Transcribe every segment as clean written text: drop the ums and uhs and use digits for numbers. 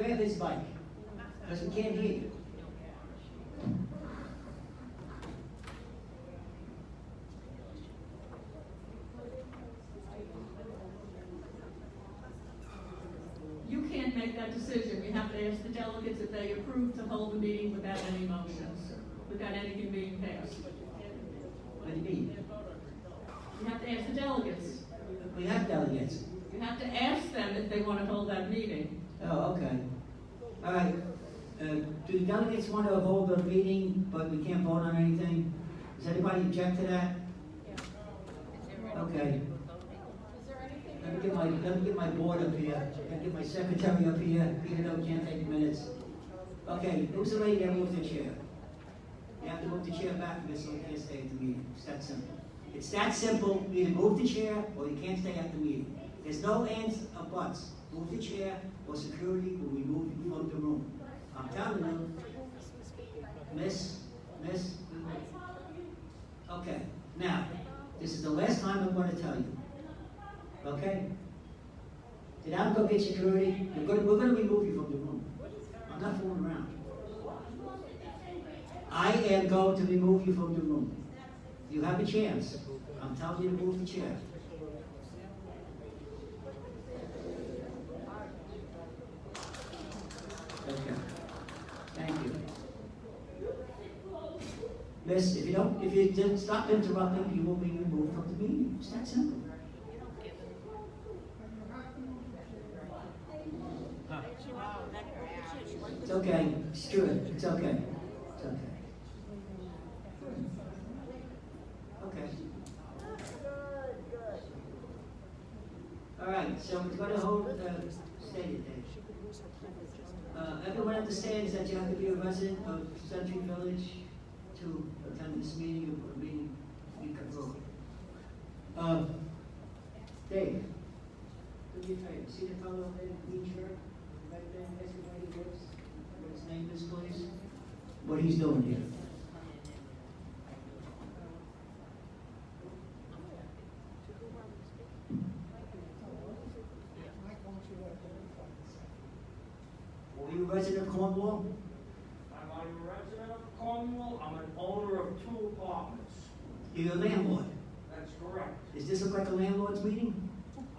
grab his mic, because we can't hear you. You can't make that decision. You have to ask the delegates if they approve to hold the meeting without any motions, without anything being passed. What do you mean? You have to ask the delegates. We have delegates. You have to ask them if they want to hold that meeting. Oh, okay. All right. Do the delegates want to hold a meeting, but we can't vote on anything? Does anybody object to that? Okay. Let me get my board up here. Let me get my secretary up here, even though we can't take minutes. Okay, who's the lady that moved the chair? You have to move the chair back because you can't stay at the meeting. It's that simple. It's that simple. You either move the chair or you can't stay at the meeting. There's no ands or buts. Move the chair or security will remove you from the room. I'm telling you. Miss. Okay, now, this is the last time I'm going to tell you. Okay? Did I go get security? We're going to remove you from the room. I'm not fooling around. I am going to remove you from the room. You have a chance. I'm telling you to move the chair. Okay. Thank you. Miss, if you didn't stop interrupting, you will be removed from the meeting. It's that simple. It's okay. It's good. It's okay. It's okay. Okay. All right. So we're going to hold stated day. Everyone understands that you have to be a resident of Century Village to attend this meeting or meeting in Cobrua. Dave, do me a favor. See the fellow over there in the green shirt? Right there, everybody lives. What his name is, please? What he's doing here. Are you a resident of Cornwall? Am I a resident of Cornwall? I'm an owner of 2 apartments. You're a landlord. That's correct. Does this look like a landlord's meeting?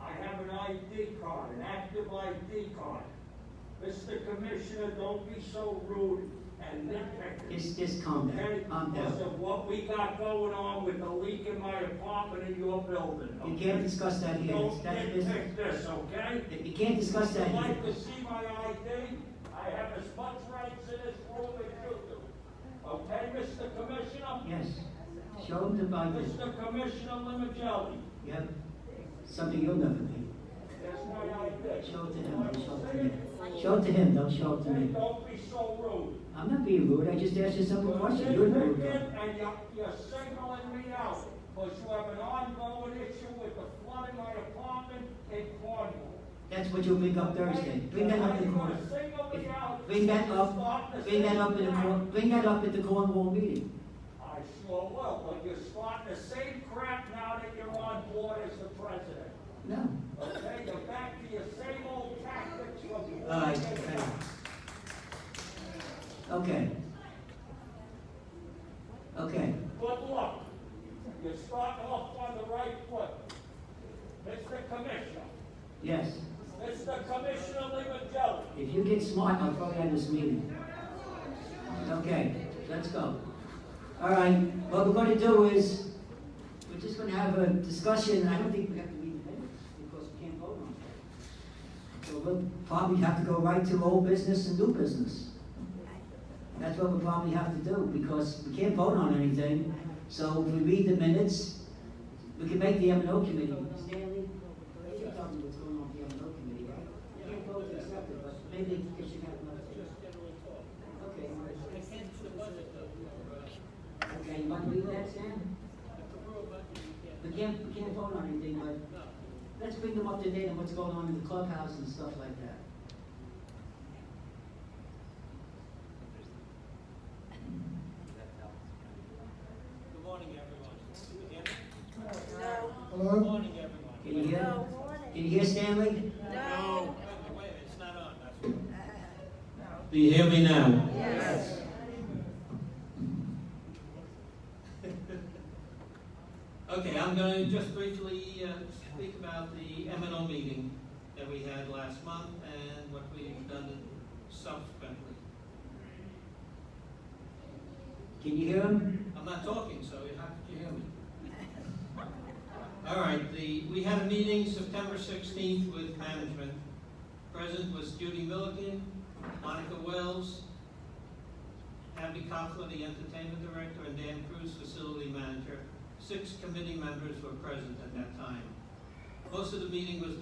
I have an ID card, an active ID card. Mr. Commissioner, don't be so rude and nitpicky. Just calm down. Okay? Calm Because down. of what we got going on with the leak in my apartment in your building. You Okay? can't discuss that here. Don't That's business. nitpick this, okay? You can't discuss that If you'd here. like to see my ID, I have as much rights in this room as you do. Okay, Mr. Commissioner? Yes. Show him the Bible. Mr. Commissioner Limigelli, You have something you'll never be. there's my ID. Show it to him. Don't show it to me. Show it to him. Don't show it to me. Don't be so rude. I'm not being rude. I just asked you a simple question. You're rude. And you're singling me out because you have an ongoing issue with the flood in my apartment in Cornwall. That's what you'll bring up Thursday. Bring that up in court. Bring that up at the Cornwall meeting. I sure will, but you're starting the same crap now that you're on board as the president. No. Okay, you're back to your same old tactics from the All right. Okay. Okay. Good luck. You're starting off on the right foot. Mr. Commissioner. Yes. Mr. Commissioner Limigelli. If you get smart, I'll throw you out of this meeting. Okay. Let's go. All right. What we're going to do is we're just going to have a discussion. I don't think we have to read the minutes because we can't vote on it. So we'll probably have to go right to old business and new business. That's what we'll probably have to do because we can't vote on anything. So if we read the minutes, we can make the M&O committee. Stanley, you tell me what's going on with the M&O committee, right? You can't vote to accept it, but maybe they should have another. Okay. Okay, you want to read that, Stan? We can't vote on anything, but let's bring them up to date on what's going on in the clubhouse and stuff like that. Good morning, everyone. Can you hear me? No. Good morning, everyone. Can you hear? No. Can you hear Stanley? No. Wait, it's not on. That's Do you hear me now? Yes. Okay, I'm going to just briefly speak about the M&O meeting that we had last month and what we've done subsequently. Can you hear him? I'm not talking, so how could you hear me? All right, we had a meeting September 16th with management. Present was Judy Milligan, Monica Wells, Abby Koffler, the entertainment director, and Dan Cruz, facility manager. 6 committee members were present at that time. Most of the meeting was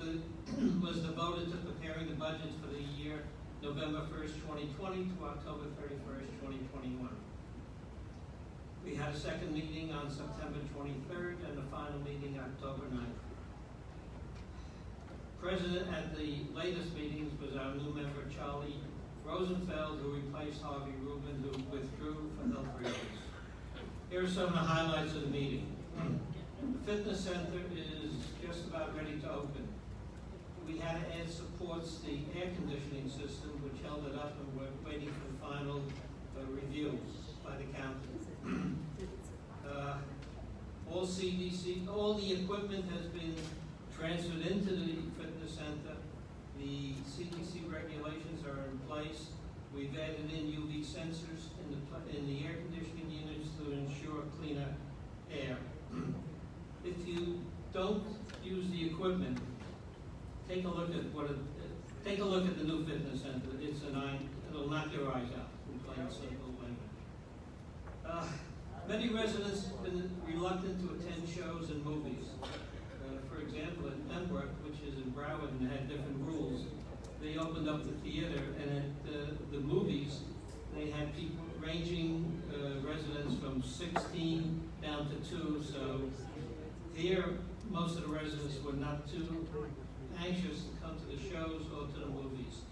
devoted to preparing the budgets for the year November 1st, 2020 to October 31st, 2021. We had a second meeting on September 23rd and the final meeting October 9th. Present at the latest meetings was our new member Charlie Rosenfeld, who replaced Harvey Rubin, who withdrew for health reasons. Here are some of the highlights of the meeting. The fitness center is just about ready to open. We had to add supports to the air conditioning system, which held it up, and we're waiting for the final review by the county. All CDC, all the equipment has been transferred into the fitness center. The CDC regulations are in place. We've added in UV sensors in the air conditioning units to ensure cleaner air. If you don't use the equipment, take a look at the new fitness center. It'll knock your eyes out, in plain simple language. Many residents have been reluctant to attend shows and movies. For example, at Pembroke, which is in Broward and had different rules, they opened up the theater, and at the movies, they had people ranging residents from 16 down to 2. So here, most of the residents were not too anxious to come to the shows or to the movies.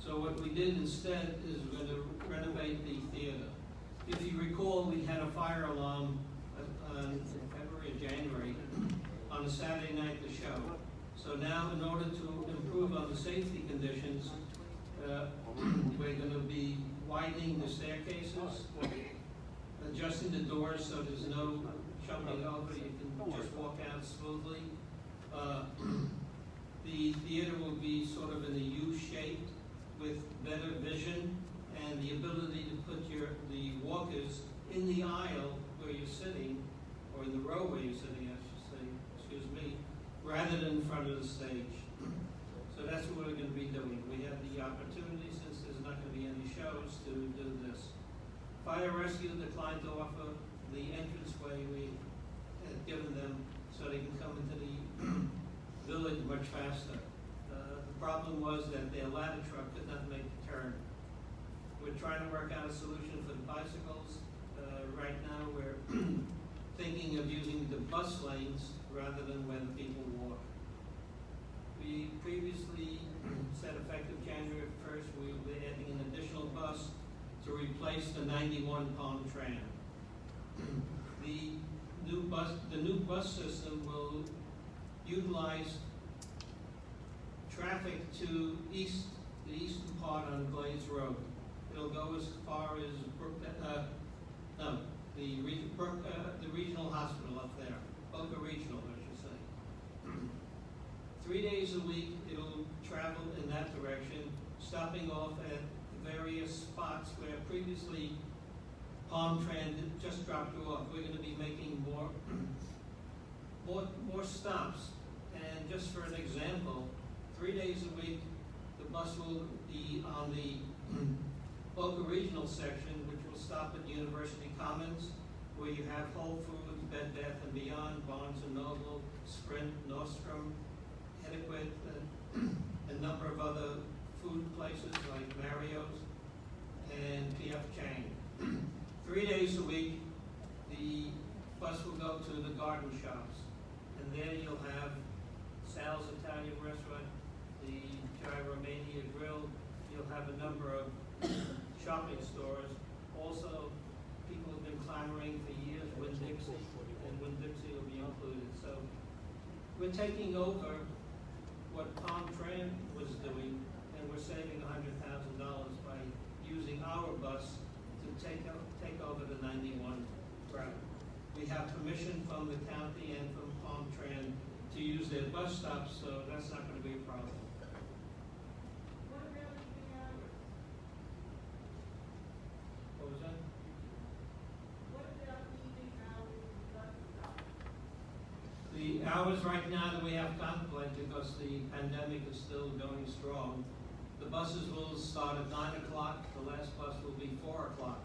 So what we did instead is we're going to renovate the theater. If you recall, we had a fire alarm in February or January on a Saturday night to show. So now, in order to improve on the safety conditions, we're going to be widening the staircases, adjusting the doors so there's no jumping over, you can just walk out smoothly. The theater will be sort of in a U shape with better vision and the ability to put the walkers in the aisle where you're sitting, or in the row where you're sitting, I should say, excuse me, rather than in front of the stage. So that's what we're going to be doing. We have the opportunity, since there's not going to be any shows, to do this. Fire rescue declined to offer the entranceway we had given them so they can come into the village much faster. The problem was that their ladder truck could not make the turn. We're trying to work out a solution for the bicycles. Right now we're thinking of using the bus lanes rather than where the people walk. We previously said effective January 1st, we will be adding an additional bus to replace the 91 Palm tram. The new bus system will utilize traffic to the eastern part on Glades Road. It'll go as far as the regional hospital up there, Boca Regional, I should say. 3 days a week, it'll travel in that direction, stopping off at various spots where previously Palm Transit just dropped you off. We're going to be making more stops. And just for an example, 3 days a week, the bus will be on the Boca Regional section, which will stop at University Commons, where you have Whole Foods, Bed Bath & Beyond, Barnes & Noble, Sprint, Nordstrom, Adequate, a number of other food places like Mario's and P.F. Chang. 3 days a week, the bus will go to the garden shops, and there you'll have Sal's Italian Restaurant, the Gyromania Grill. You'll have a number of shopping stores. Also, people have been clamoring for years, Winn-Dixie, and Winn-Dixie will be included. So we're taking over what Palm Tran was doing, and we're saving $100,000 by using our bus to take over the 91 route. We have permission from the county and from Palm-Tran to use their bus stops, so that's not going to be a problem. What was that? The hours right now that we have contemplated, because the pandemic is still going strong, the buses will start at 9 o'clock, the last bus will be 4 o'clock.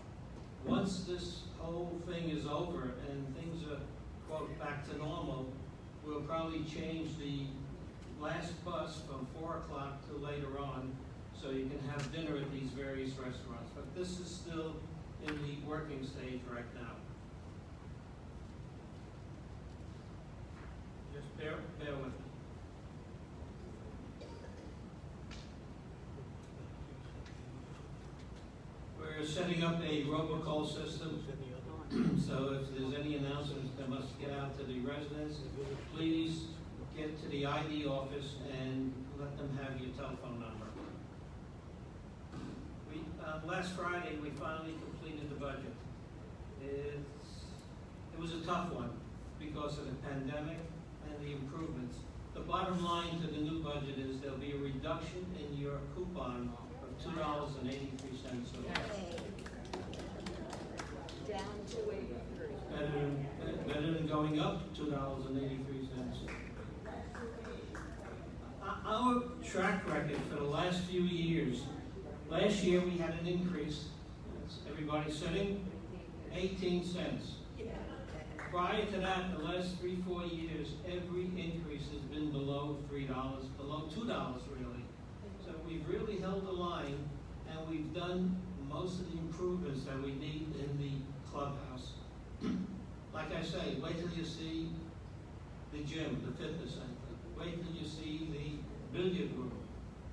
Once this whole thing is over and things are, quote, back to normal, we'll probably change the last bus from 4 o'clock to later on, so you can have dinner at these various restaurants. But this is still in the working stage right now. Just bear with me. We're setting up a robocall system, so if there's any announcements that must get out to the residents, please get to the ID office and let them have your telephone number. Last Friday, we finally completed the budget. It was a tough one because of the pandemic and the improvements. The bottom line to the new budget is there'll be a reduction in your coupon of $2.83. Down to 83. Better than going up $2.83. Our track record for the last few years, last year we had an increase, everybody sitting, 18 cents. Prior to that, the last 3-4 years, every increase has been below $3, below $2 really. So we've really held the line, and we've done most of the improvements that we need in the clubhouse. Like I say, wait till you see the gym, the fitness center. Wait till you see the billiard room,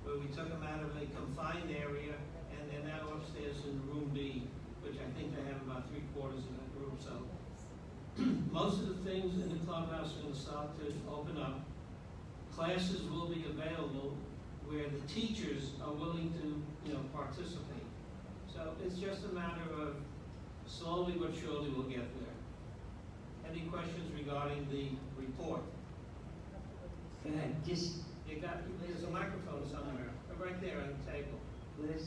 where we took them out of a confined area, and they're now upstairs in room B, which I think they have about 3/4 of that room. So most of the things in the clubhouse are going to start to open up. Classes will be available where the teachers are willing to, participate. So it's just a matter of slowly but surely we'll get there. Any questions regarding the report? Go ahead, just, There's a microphone somewhere, right there on the table. Liz.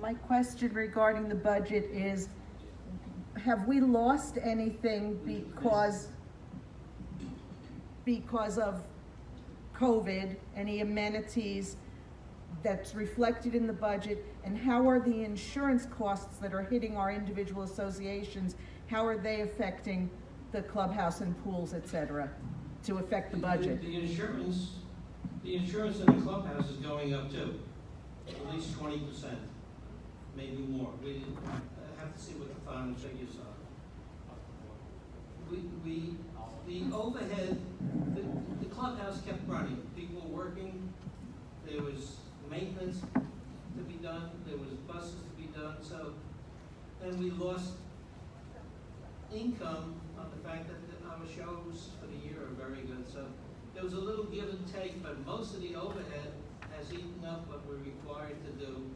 My question regarding the budget is, have we lost anything because of COVID, any amenities that's reflected in the budget, and how are the insurance costs that are hitting our individual associations, how are they affecting the clubhouse and pools, et cetera, to affect the budget? The insurance in the clubhouse is going up too, at least 20%, maybe more. We have to see what the final figures are. The overhead, the clubhouse kept running. People were working. There was maintenance to be done. There was buses to be done. So, and we lost income on the fact that our shows for the year are very good. So there was a little give and take, but most of the overhead has eaten up what we're required to do.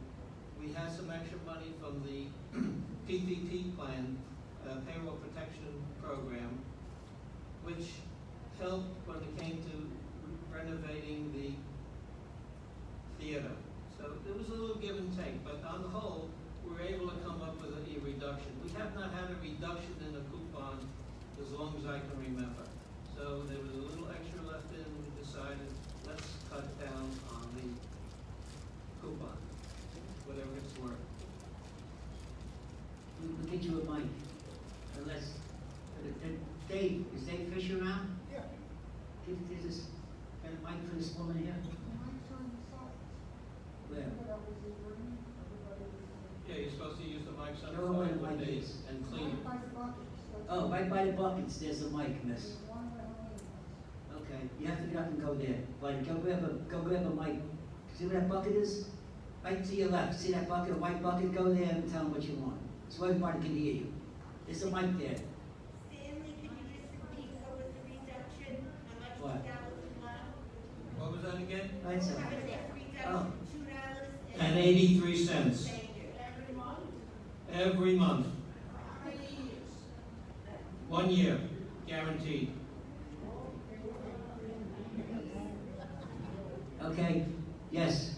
We had some extra money from the PPP plan, payroll protection program, which helped when it came to renovating the theater. So there was a little give and take, but on the whole, we were able to come up with a reduction. We have not had a reduction in the coupon as long as I can remember. So there was a little extra left in, we decided, let's cut down on the coupon, whatever it's worth. We'll get you a mic, unless, Dave, is Dave Fisher around? Yeah. Give this, got a mic for this woman here? Where? Yeah, you're supposed to use the mics on Show her where the the mic days is. and clean it. Oh, right by the buckets, there's a mic, miss. Okay, you have to get up and go there. Like, go grab a mic. See where that bucket is? Right to your left. See that bucket, a white bucket? Go there and tell them what you want. So everybody can hear you. There's a mic there. Stanley, can you just repeat what was the reduction? How much What? that was left? What was that again? Right, sir. How much that reduction Oh. and 83 cents. Thank you. Every month. 1 year, guaranteed. Okay, yes.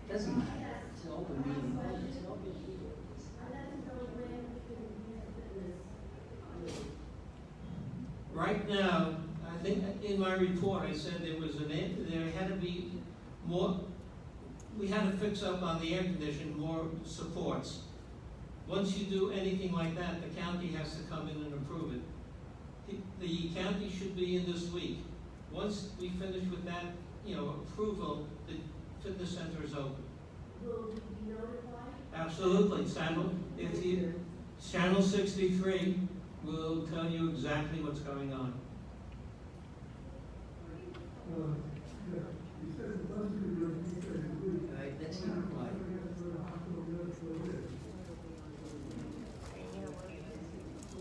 Doesn't matter, it's an open meeting. Right now, I think in my report, I said there had to be more, we had to fix up on the air conditioning, more supports. Once you do anything like that, the county has to come in and approve it. The county should be in this week. Once we finish with that, approval, the fitness center is open. Will we be notified? Absolutely, Channel 63 will tell you exactly what's going on. All right, let's keep it quiet.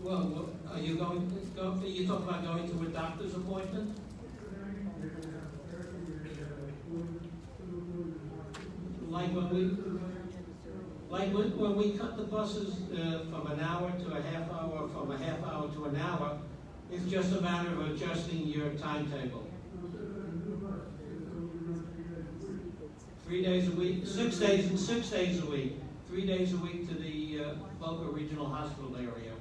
Well, are you you talking about going to a doctor's appointment? When we cut the buses from an hour to a half hour, from a half hour to an hour, it's just a matter of adjusting your timetable. 3 days a week, 6 days a week, 3 days a week to the local regional hospital area.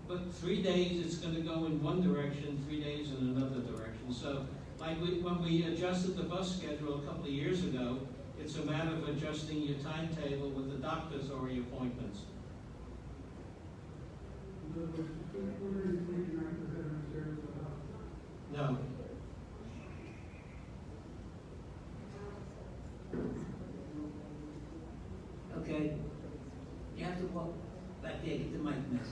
But 3 days, it's going to go in one direction, 3 days in another direction. So, when we adjusted the bus schedule a couple of years ago, it's a matter of adjusting your timetable with the doctors or your appointments. No. Okay, you have to walk back there, get the mic, miss.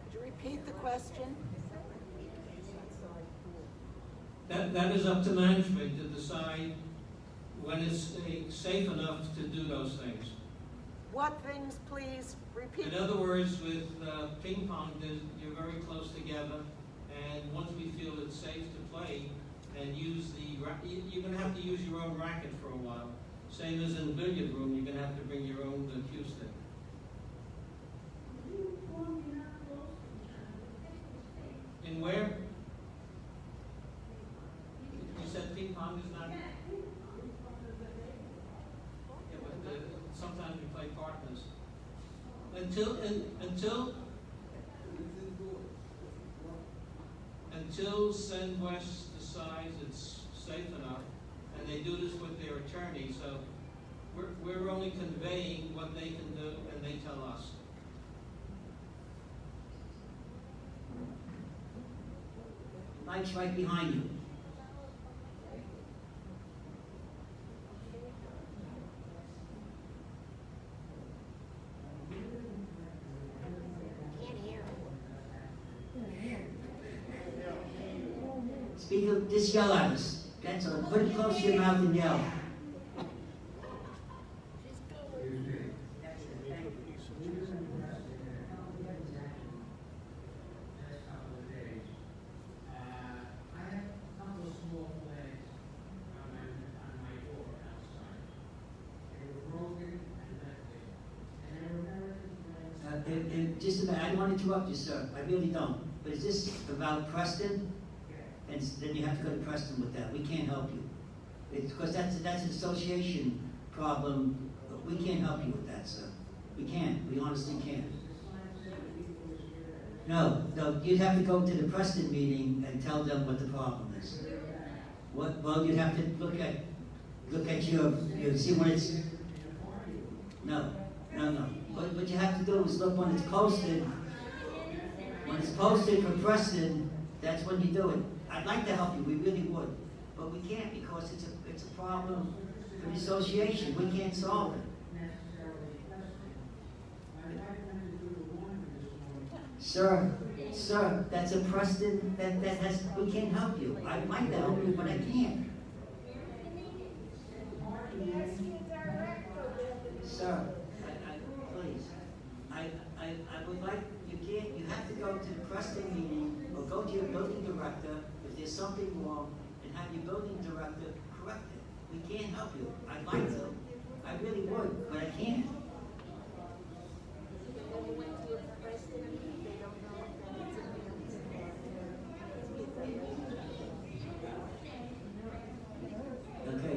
Could you repeat the question? That is up to management to decide when it's safe enough to do those things. What things, please? Repeat. In other words, with ping pong, you're very close together, and once we feel it's safe to play and use you're going to have to use your own racket for a while. Same as in the billiard room, you're going to have to bring your own cue stick. In where? You said ping pong is not. Yeah, but sometimes we play partners. Until Send West decides it's safe enough, and they do this with their attorney, so we're only conveying what they can do, and they tell us. Mike's right behind you. Speak up, just yell at us. That's all. Put it close to your mouth and yell. Just about, I don't want to interrupt you, sir. I really don't. But is this about Preston? And then you have to go to Preston with that. We can't help you. It's because that's an association problem. We can't help you with that, sir. We can't. We honestly can't. No, you'd have to go to the Preston meeting and tell them what the problem is. Well, you'd have to look at your see when it's. No. What you have to do is look when it's posted. When it's posted for Preston, that's when you do it. I'd like to help you, we really would, but we can't because it's a problem for the association. We can't solve it. Sir, Sir, that's a Preston, we can't help you. I'd like to help you, but I can't. Sir, please, I would like, you have to go to the Preston meeting, or go to your building director, if there's something wrong, and have your building director correct it. We can't help you. I'd like to. I really would, but I can't. Okay.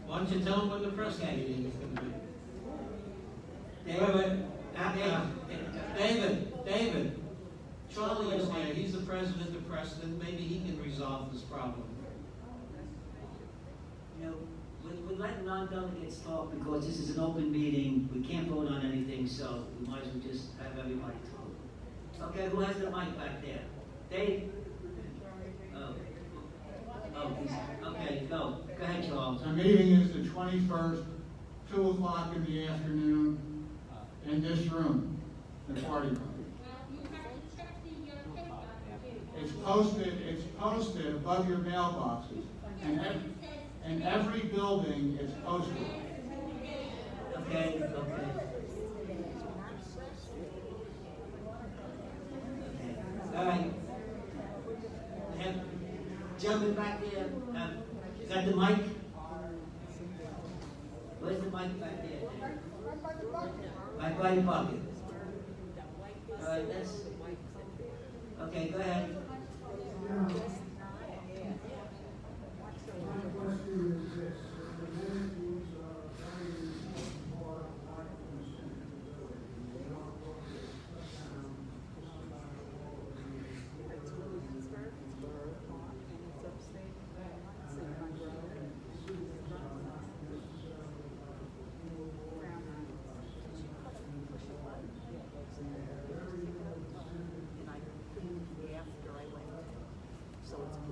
Why don't you tell them when the press meeting is going to be? David, Charlie is there, he's the president of Preston, maybe he can resolve this problem. You know, we're letting non-delegates talk because this is an open meeting, we can't vote on anything, so we might as well just have everybody talk. Okay, who has the mic back there? Dave? Okay, go ahead, Charles. The meeting is the 21st, 2 o'clock in the afternoon, in this room, the party room. It's posted above your mailboxes, and every building is posted. Okay. All right. Gentlemen back there, is that the mic? Where's the mic back there? Right by your pocket. All right, okay, go ahead. My question is this: the amenities are very important items in the building. They don't go to shut down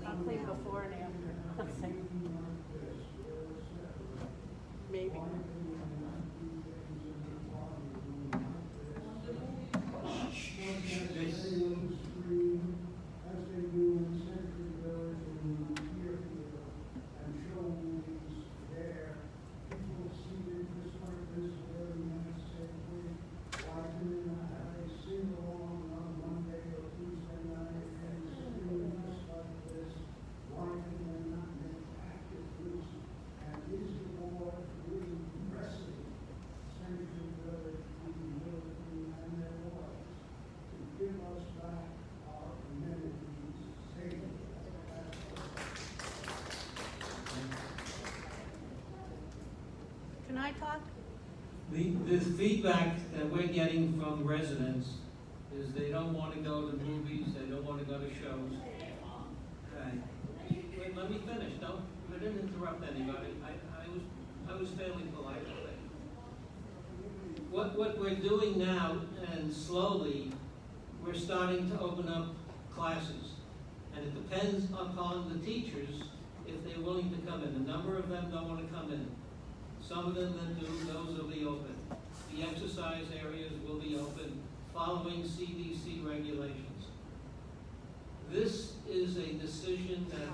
I'll clean before and after. Maybe. as they do in Century Village and Deerfield, and show movies there. People see it just like this very minute, say, why can they not have a sing-along on Monday or Tuesday night and see just like this? Why can they not make active use? And is the board really pressing Century Village, Deerfield, and their wards to give us back our amenities safely? Can I talk? The feedback that we're getting from residents is they don't want to go to movies, they don't want to go to shows. Right. Wait, let me finish, I didn't interrupt anybody, I was fairly polite, I think. What we're doing now, and slowly, we're starting to open up classes. And it depends upon the teachers if they're willing to come in. A number of them don't want to come in. Some of them that do, those will be open. The exercise areas will be open following CDC regulations. This is a decision that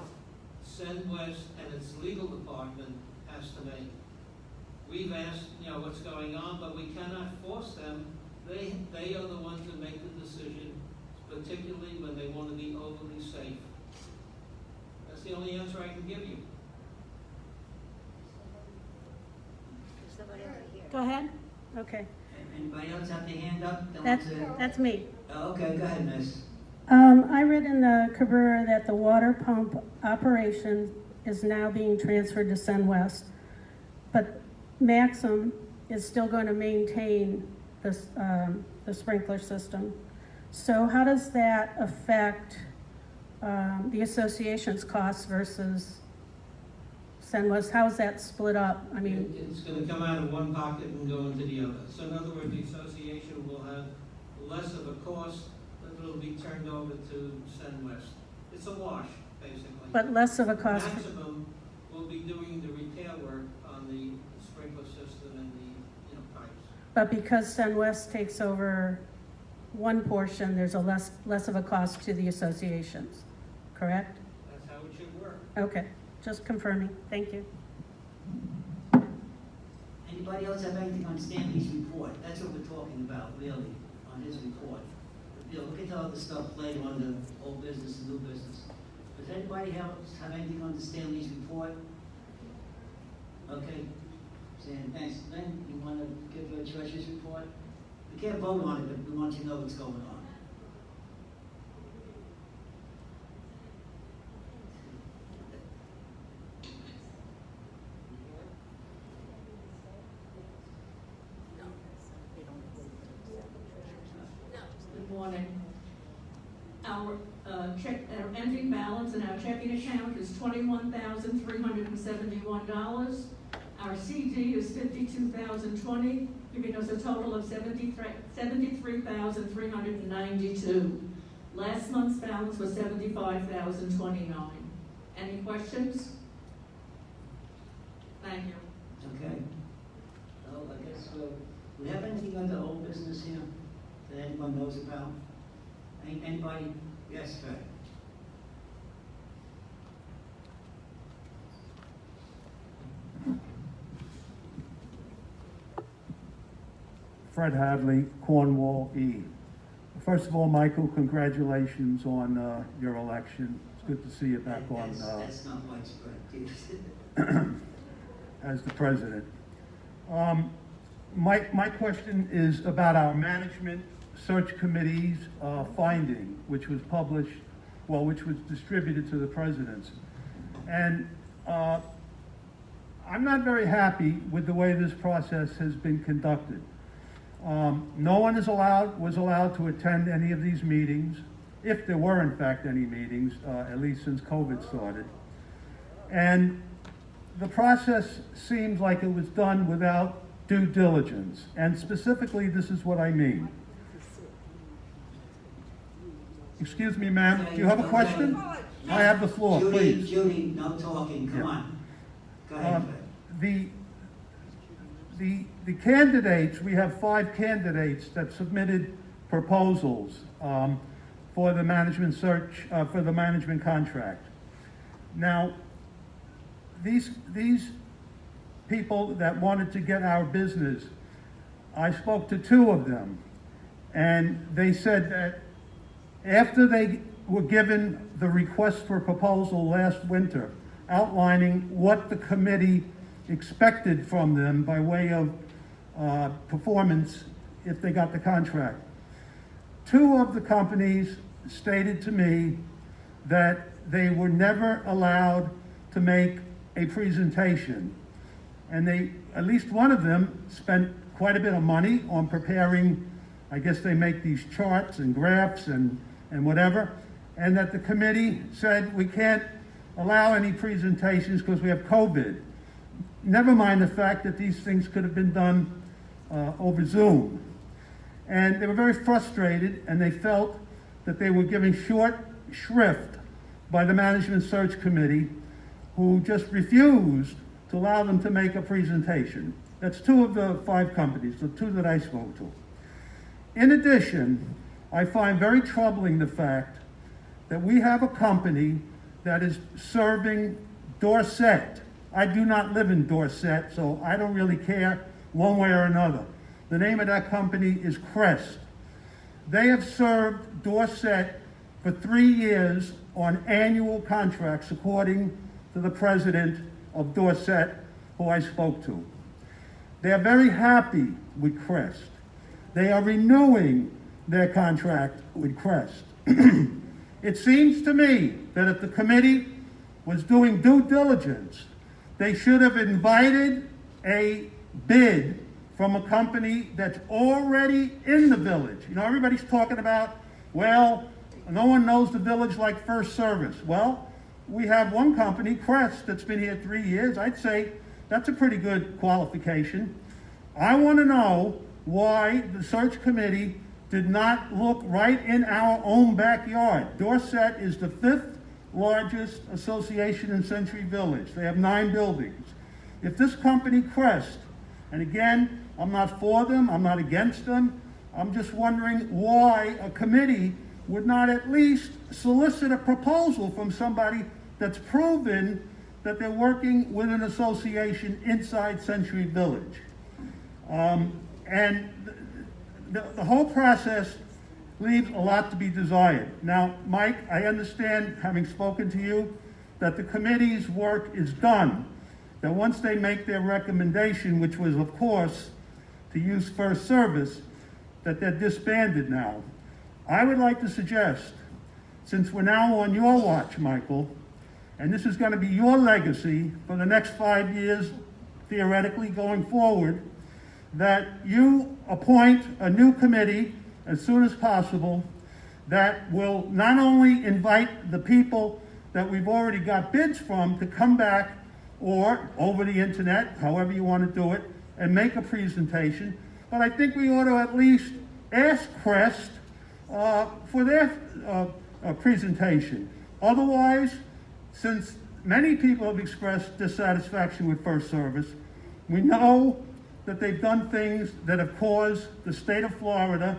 SendWest and its legal department has to make. We've asked, what's going on, but we cannot force them. They are the ones that make the decision, particularly when they want to be overly safe. That's the only answer I can give you. Go ahead. Okay. Anybody else have their hand up? That's me. Oh, okay, go ahead, miss. I read in the Cobrua that the water pump operation is now being transferred to SendWest, but Maxim is still going to maintain this, the sprinkler system. So how does that affect the association's costs versus SendWest? How is that split up? I mean, It's going to come out of one pocket and go into the other. So in other words, the association will have less of a cost, but it'll be turned over to SendWest. It's a wash, basically. but less of a cost. Maximum will be doing the repair work on the sprinkler system and But because SunWest takes over one portion, there's a less of a cost to the associations, correct? That's how it should work. Okay, just confirming, thank you. Anybody else have anything on Stanley's report? That's what we're talking about, really, on his report. You know, we'll get to other stuff later on the old business and new business. Does anybody else have anything on the Stanley's report? Okay, Stan, thanks. Lynn, you want to give a treasurer's report? We can't vote on it, but we want you to know what's going on. Good morning. Our ending balance in our checking account is $21,371. Our CD is $52,020, giving us a total of $73,392. Last month's balance was $75,029. Any questions? Thank you. Okay. Well, I guess, we have anything under old business here that anyone knows about? Anybody? Yes, Fred. Fred Hadley, Cornwall E. First of all, Michael, congratulations on your election. It's good to see you back on That's not widespread. as the president. My question is about our management search committee's finding, which was published, which was distributed to the presidents. And I'm not very happy with the way this process has been conducted. No one was allowed to attend any of these meetings, if there were in fact any meetings, at least since COVID started. And the process seems like it was done without due diligence. And specifically, this is what I mean. Excuse me, ma'am, do you have a question? I have the floor, please. Judy, no talking, come on. Go ahead, Fred. The candidates, we have 5 candidates that submitted proposals for the management search, for the management contract. Now, these people that wanted to get our business, I spoke to 2 of them, and they said that after they were given the request for proposal last winter, outlining what the committee expected from them by way of performance if they got the contract. 2 of the companies stated to me that they were never allowed to make a presentation. And at least one of them spent quite a bit of money on preparing, I guess they make these charts and graphs and whatever, and that the committee said we can't allow any presentations because we have COVID. Never mind the fact that these things could have been done over Zoom. And they were very frustrated, and they felt that they were giving short shrift by the Management Search Committee, who just refused to allow them to make a presentation. That's 2 of the 5 companies, the 2 that I spoke to. In addition, I find very troubling the fact that we have a company that is serving Dorset. I do not live in Dorset, so I don't really care one way or another. The name of that company is Crest. They have served Dorset for 3 years on annual contracts, according to the president of Dorset, who I spoke to. They are very happy with Crest. They are renewing their contract with Crest. It seems to me that if the committee was doing due diligence, they should have invited a bid from a company that's already in the village. You know, everybody's talking about, well, no one knows the village like First Service. Well, we have one company, Crest, that's been here 3 years. I'd say that's a pretty good qualification. I want to know why the search committee did not look right in our own backyard. Dorset is the 5th largest association in Century Village. They have 9 buildings. If this company, Crest, and again, I'm not for them, I'm not against them. I'm just wondering why a committee would not at least solicit a proposal from somebody that's proven that they're working with an association inside Century Village. And the whole process leaves a lot to be desired. Now, Mike, I understand, having spoken to you, that the committee's work is done, that once they make their recommendation, which was, of course, to use First Service, that they're disbanded now. I would like to suggest, since we're now on your watch, Michael, and this is going to be your legacy for the next 5 years, theoretically going forward, that you appoint a new committee as soon as possible that will not only invite the people that we've already got bids from to come back or over the internet, however you want to do it, and make a presentation, but I think we ought to at least ask Crest for their presentation. Otherwise, since many people have expressed dissatisfaction with First Service, we know that they've done things that have caused the state of Florida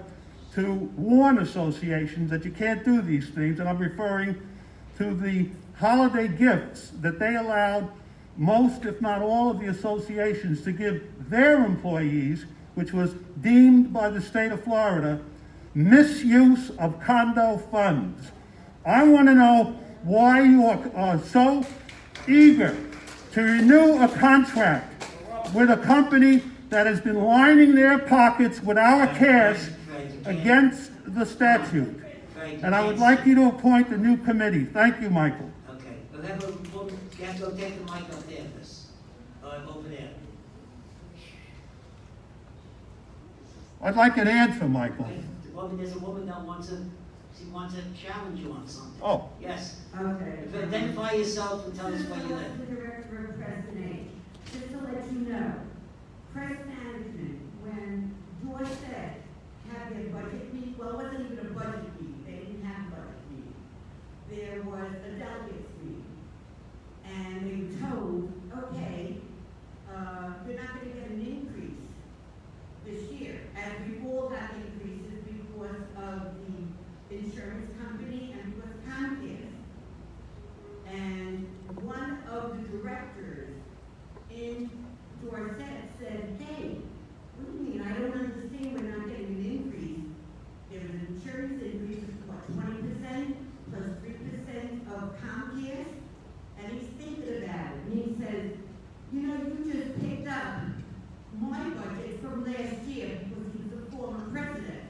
to warn associations that you can't do these things, and I'm referring to the holiday gifts that they allowed most, if not all, of the associations to give their employees, which was deemed by the state of Florida misuse of condo funds. I want to know why you are so eager to renew a contract with a company that has been lining their pockets with our cash against the statute. And I would like you to appoint a new committee. Thank you, Michael. Okay, you have to go take the mic up there, miss. Over there. I'd like an answer, Michael. There's a woman that wants to challenge you on something. Oh. Yes. Okay. Identify yourself and tell us where you live. The director of Press and Age. Just to let you know, Press Management, when George said, have their budget meeting, well, it wasn't even a budget meeting, they didn't have a budget meeting. There was a delegates meeting. And they were told, okay, you're not gonna get an increase this year. And we all got increases because of the insurance company and because of Comcast. And one of the directors in Dorset said, hey, what do you mean? I don't understand we're not getting an increase. There was an insurance increase of what, 20% plus 3% of Comcast? And he's thinking about it. And he says, you know, you just picked up my budget from last year because he was a former president.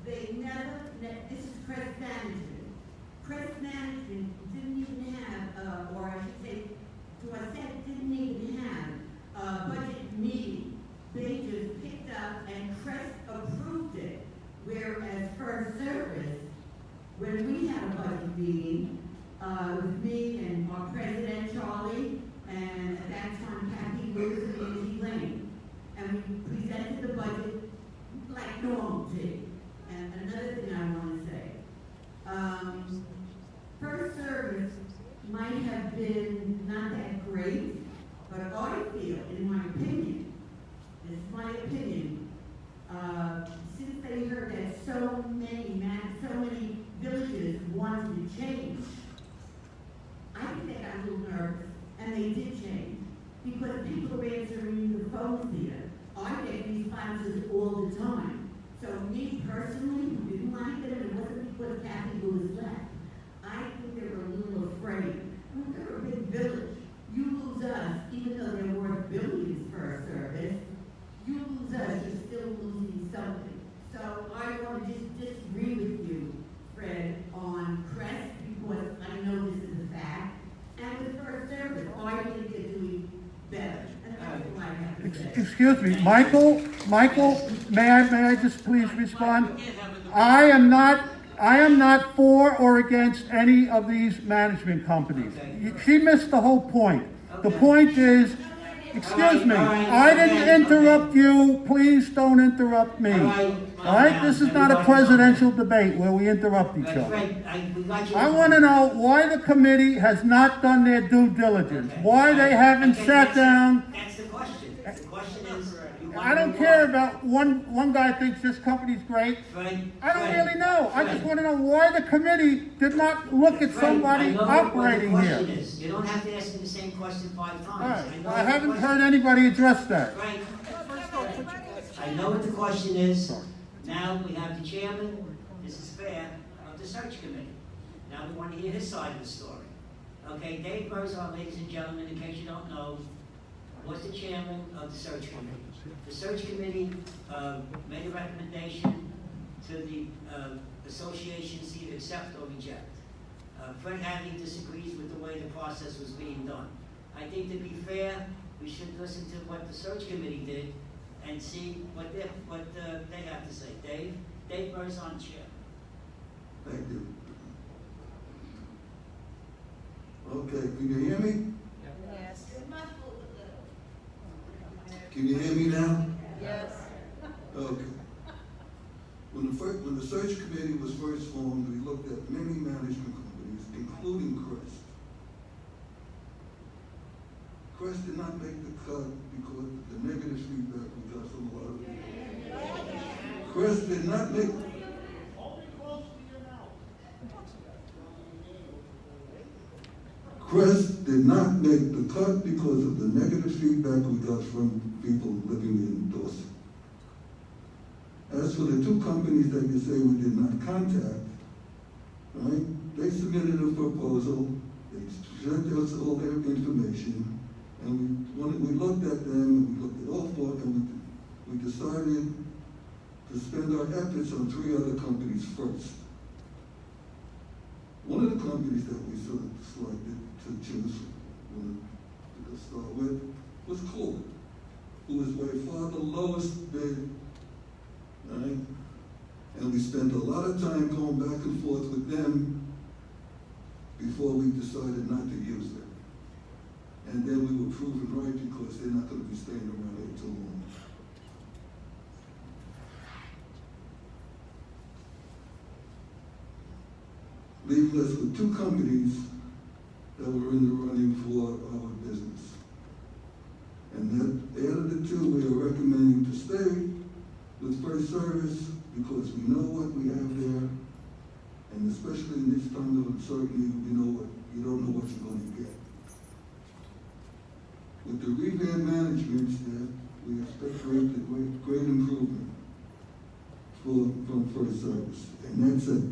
They never, this is Crest Management. Crest Management didn't even have, or I should say, Dorset didn't even have a budget meeting. They just picked up and Crest approved it. Whereas First Service, when we had a budget meeting, with me and our president, Charlie, and at that time, Kathy Lewis and Angie Lane. And we presented the budget like normal did. And another thing I want to say, First Service might have been not that great, but I feel, in my opinion, this is my opinion, since they heard that so many villages wanted to change, I think they got a little nervous, and they did change, because people are answering the phone here. I get responses all the time. So me personally, who didn't like them, it wasn't because Kathy Lewis left. I think they were a little afraid. Look, they're a big village. You lose us, even though they're worth billions for a service, you lose us, you're still losing something. So I want to just disagree with you, Fred, on Crest, because I know this is a fact. And with First Service, I think they're doing better. And that's what I have to say. Excuse me, Michael, may I just please respond? I am not for or against any of these management companies. She missed the whole point. The point is, excuse me, I didn't interrupt you, please don't interrupt me. All right, this is not a presidential debate where we interrupt each other. I want to know why the committee has not done their due diligence, why they haven't sat down. That's the question. The question is, you I don't care about one guy thinks this company's great. Fred, I don't Fred, really know. I Fred. just want to know why the committee did not look at Fred, I somebody know operating what the here. question is. You don't have to ask me the same question 5 All times. right. know I what the haven't question- heard anybody address that. Right. I know what the question is. Now we have the chairman, this is fair, of the search committee. Now we want to hear his side of the story. Okay, Dave Berzon, ladies and gentlemen, in case you don't know, was the chairman of the search committee. The search committee made a recommendation to the associations to either accept or reject. Fred Hadley disagrees with the way the process was being done. I think to be fair, we should listen to what the search committee did and see what they have to say. Dave Berzon, chair. Thank you. Okay, can you hear me? Yes. Can you hear me now? Yes. Okay. When the search committee was first formed, we looked at many management companies, including Crest. Crest did not make the cut because of the negative feedback we got from a lot of people. Crest did not make. Crest did not make the cut because of the negative feedback we got from people living in Dorset. As for the 2 companies that you say we did not contact, right? They submitted a proposal, they sent us all their information, and we looked at them, we looked at all 4, and we decided to spend our efforts on 3 other companies first. One of the companies that we selected to choose, to start with, was Cobrua, who was by far the lowest bid, right? And we spent a lot of time going back and forth with them before we decided not to use them. And then we were proven right because they're not going to be staying around here too long. Leaving us with 2 companies that were in the running for our business. And that out of the 2, we are recommending to stay with First Service because we know what we have there, and especially in this time of uncertainty, you don't know what you're going to get. With the revamped management staff, we expect great improvement from First Service, and that's it.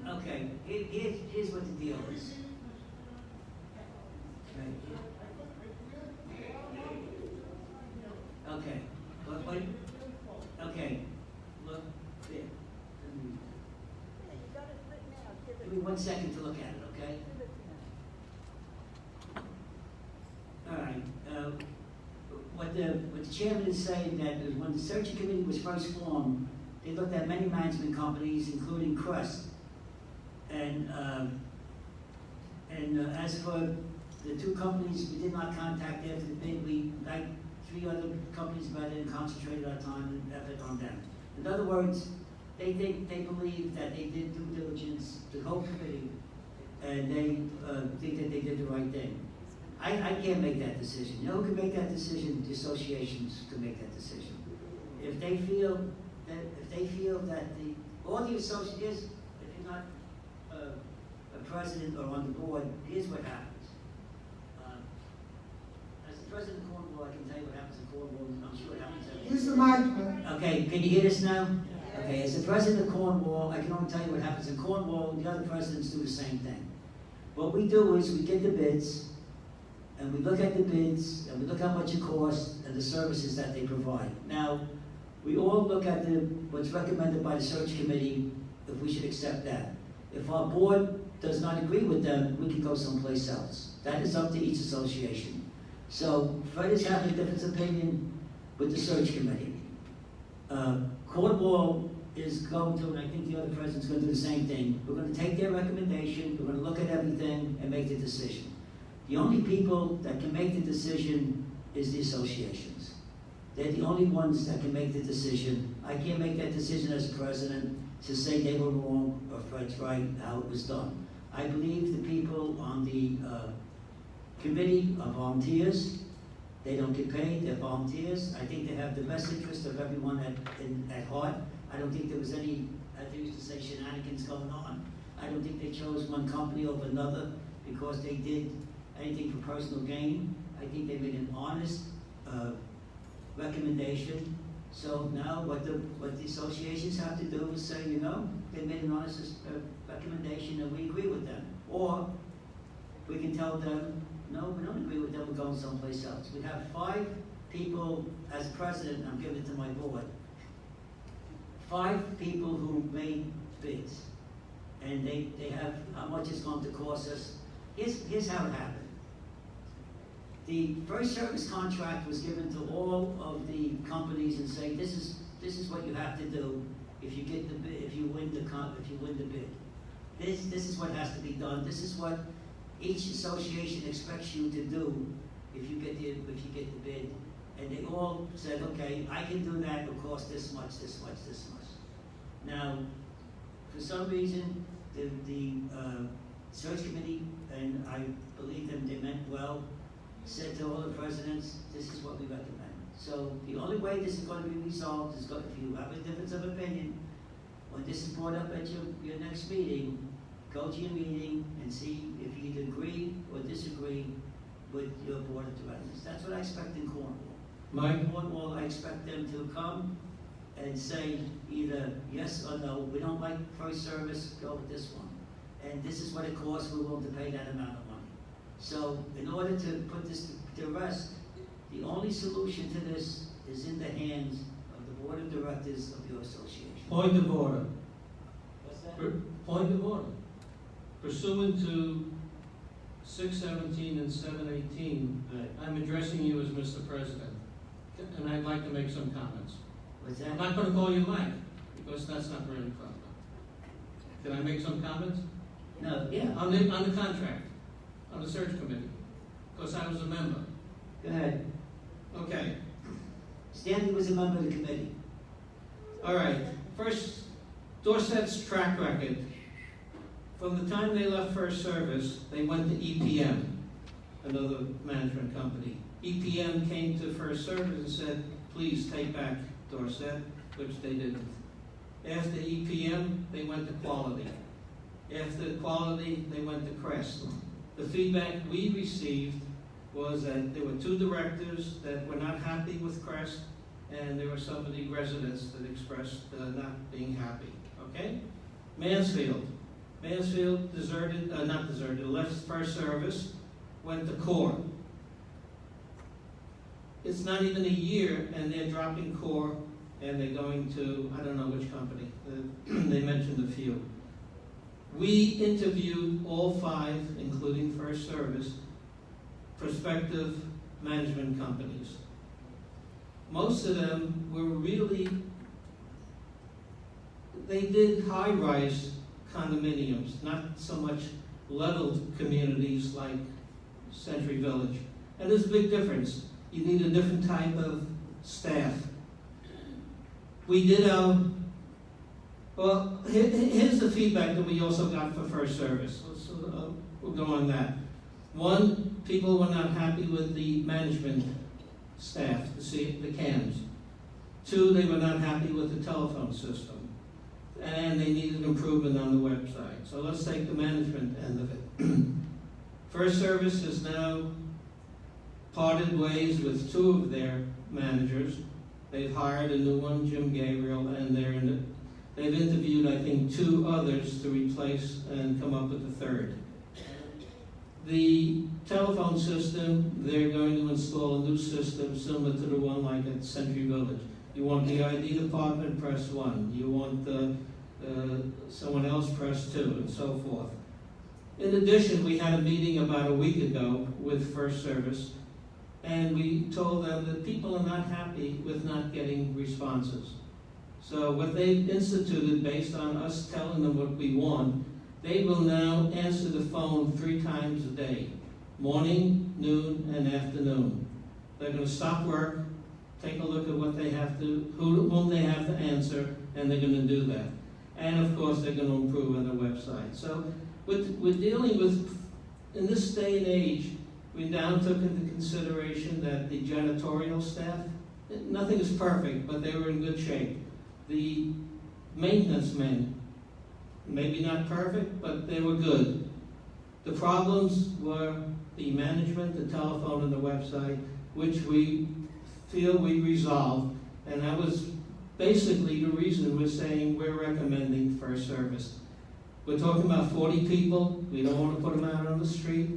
Okay, here's what the deal is. Okay, okay, look, there. Give me 1 second to look at it, okay? All right, what the chairman is saying that is when the search committee was first formed, they looked at many management companies, including Crest. And as for the 2 companies we did not contact after the bid, we, like 3 other companies, but didn't concentrate our time and effort on them. In other words, they believe that they did due diligence, the whole committee, and they think that they did the right thing. I can't make that decision. You know who can make that decision? The associations can make that decision. If they feel that all the associates, if you're not a president or on the board, here's what happens. As the president of Cornwall, I can tell you what happens in Cornwall. I'm sure it happens every Use the mic. Okay, can you hear this now? Okay, as the president of Cornwall, I can only tell you what happens in Cornwall. The other presidents do the same thing. What we do is we get the bids, and we look at the bids, and we look how much it costs, and the services that they provide. Now, we all look at what's recommended by the search committee, if we should accept that. If our board does not agree with them, we can go someplace else. That is up to each association. So, Fred is having a different opinion with the search committee. Cornwall is going to, and I think the other president's going to do the same thing. We're going to take their recommendation, we're going to look at everything and make the decision. The only people that can make the decision is the associations. They're the only ones that can make the decision. I can't make that decision as president to say they were wrong or Fred's right, how it was done. I believe the people on the committee are volunteers. They don't get paid, they're volunteers. I think they have the best interest of everyone at heart. I don't think there was any, as they used to say, shenanigans going on. I don't think they chose one company over another because they did anything for personal gain. I think they made an honest recommendation. So now what the associations have to do is say, you know, they made an honest recommendation and we agree with them. Or we can tell them, no, we don't agree with them, we're going someplace else. We have 5 people, as president, I'm giving it to my board, 5 people who made bids. And they have how much it's going to cost us. Here's how it happened. The first service contract was given to all of the companies and say, this is what you have to do if you get the bid, if you win the bid. This is what has to be done. This is what each association expects you to do if you get the bid. And they all said, okay, I can do that. It'll cost this much, this much, this much. Now, for some reason, the search committee, and I believe them, they meant well, said to all the presidents, this is what we recommend. So the only way this is going to be resolved is if you have a difference of opinion, when this is brought up at your next meeting, go to your meeting and see if you either agree or disagree with your board of directors. That's what I expect in Cornwall. Mike? In Cornwall, I expect them to come and say either yes or no. We don't like first service, go with this one. And this is what it costs, we're willing to pay that amount of money. So in order to put this to rest, the only solution to this is in the hands of the board of directors of your association. Point of order. What's that? Point of order. Pursuant to 617 and 718, Right. I'm addressing you as Mr. President, and I'd like to make some comments. What's I'm that? not going to call you Mike, because that's not really proper. Can I make some comments? No, yeah. On the contract, on the search committee, because I was a member. Go ahead. Okay, Stanley was a member of the committee. all right. First, Dorset's track record. From the time they left First Service, they went to EPM, another management company. EPM came to First Service and said, please take back Dorset, which they didn't. After EPM, they went to Quality. After Quality, they went to Crest. The feedback we received was that there were 2 directors that were not happy with Crest, and there were some of the residents that expressed not being happy, okay? Mansfield left First Service, went to Core. It's not even a year, and they're dropping Core, and they're going to, I don't know which company. They mentioned a few. We interviewed all 5, including First Service, prospective management companies. Most of them were really, they did high-rise condominiums, not so much leveled communities like Century Village. And there's a big difference. You need a different type of staff. We did well, here's the feedback that we also got for First Service. We'll go on that. 1, people were not happy with the management staff, the CAMs. 2, they were not happy with the telephone system. And they needed improvement on the website. So let's take the management end of it. First Service has now parted ways with 2 of their managers. They've hired a new one, Jim Gabriel, and they've interviewed, I think, 2 others to replace and come up with a 3rd. The telephone system, they're going to install a new system similar to the one like at Century Village. You want the ID department, press 1. You want someone else, press 2, and so forth. In addition, we had a meeting about a week ago with First Service, and we told them that people are not happy with not getting responses. So what they've instituted, based on us telling them what we want, they will now answer the phone 3 times a day, morning, noon, and afternoon. They're going to stop work, take a look at what they have to, whom they have to answer, and they're going to do that. And of course, they're going to improve on their website. So we're dealing with, in this day and age, we now took into consideration that the janitorial staff, nothing is perfect, but they were in good shape. The maintenance men, maybe not perfect, but they were good. The problems were the management, the telephone, and the website, which we feel we resolved, and that was basically the reason we're saying we're recommending first service. We're talking about 40 people. We don't want to put them out on the street.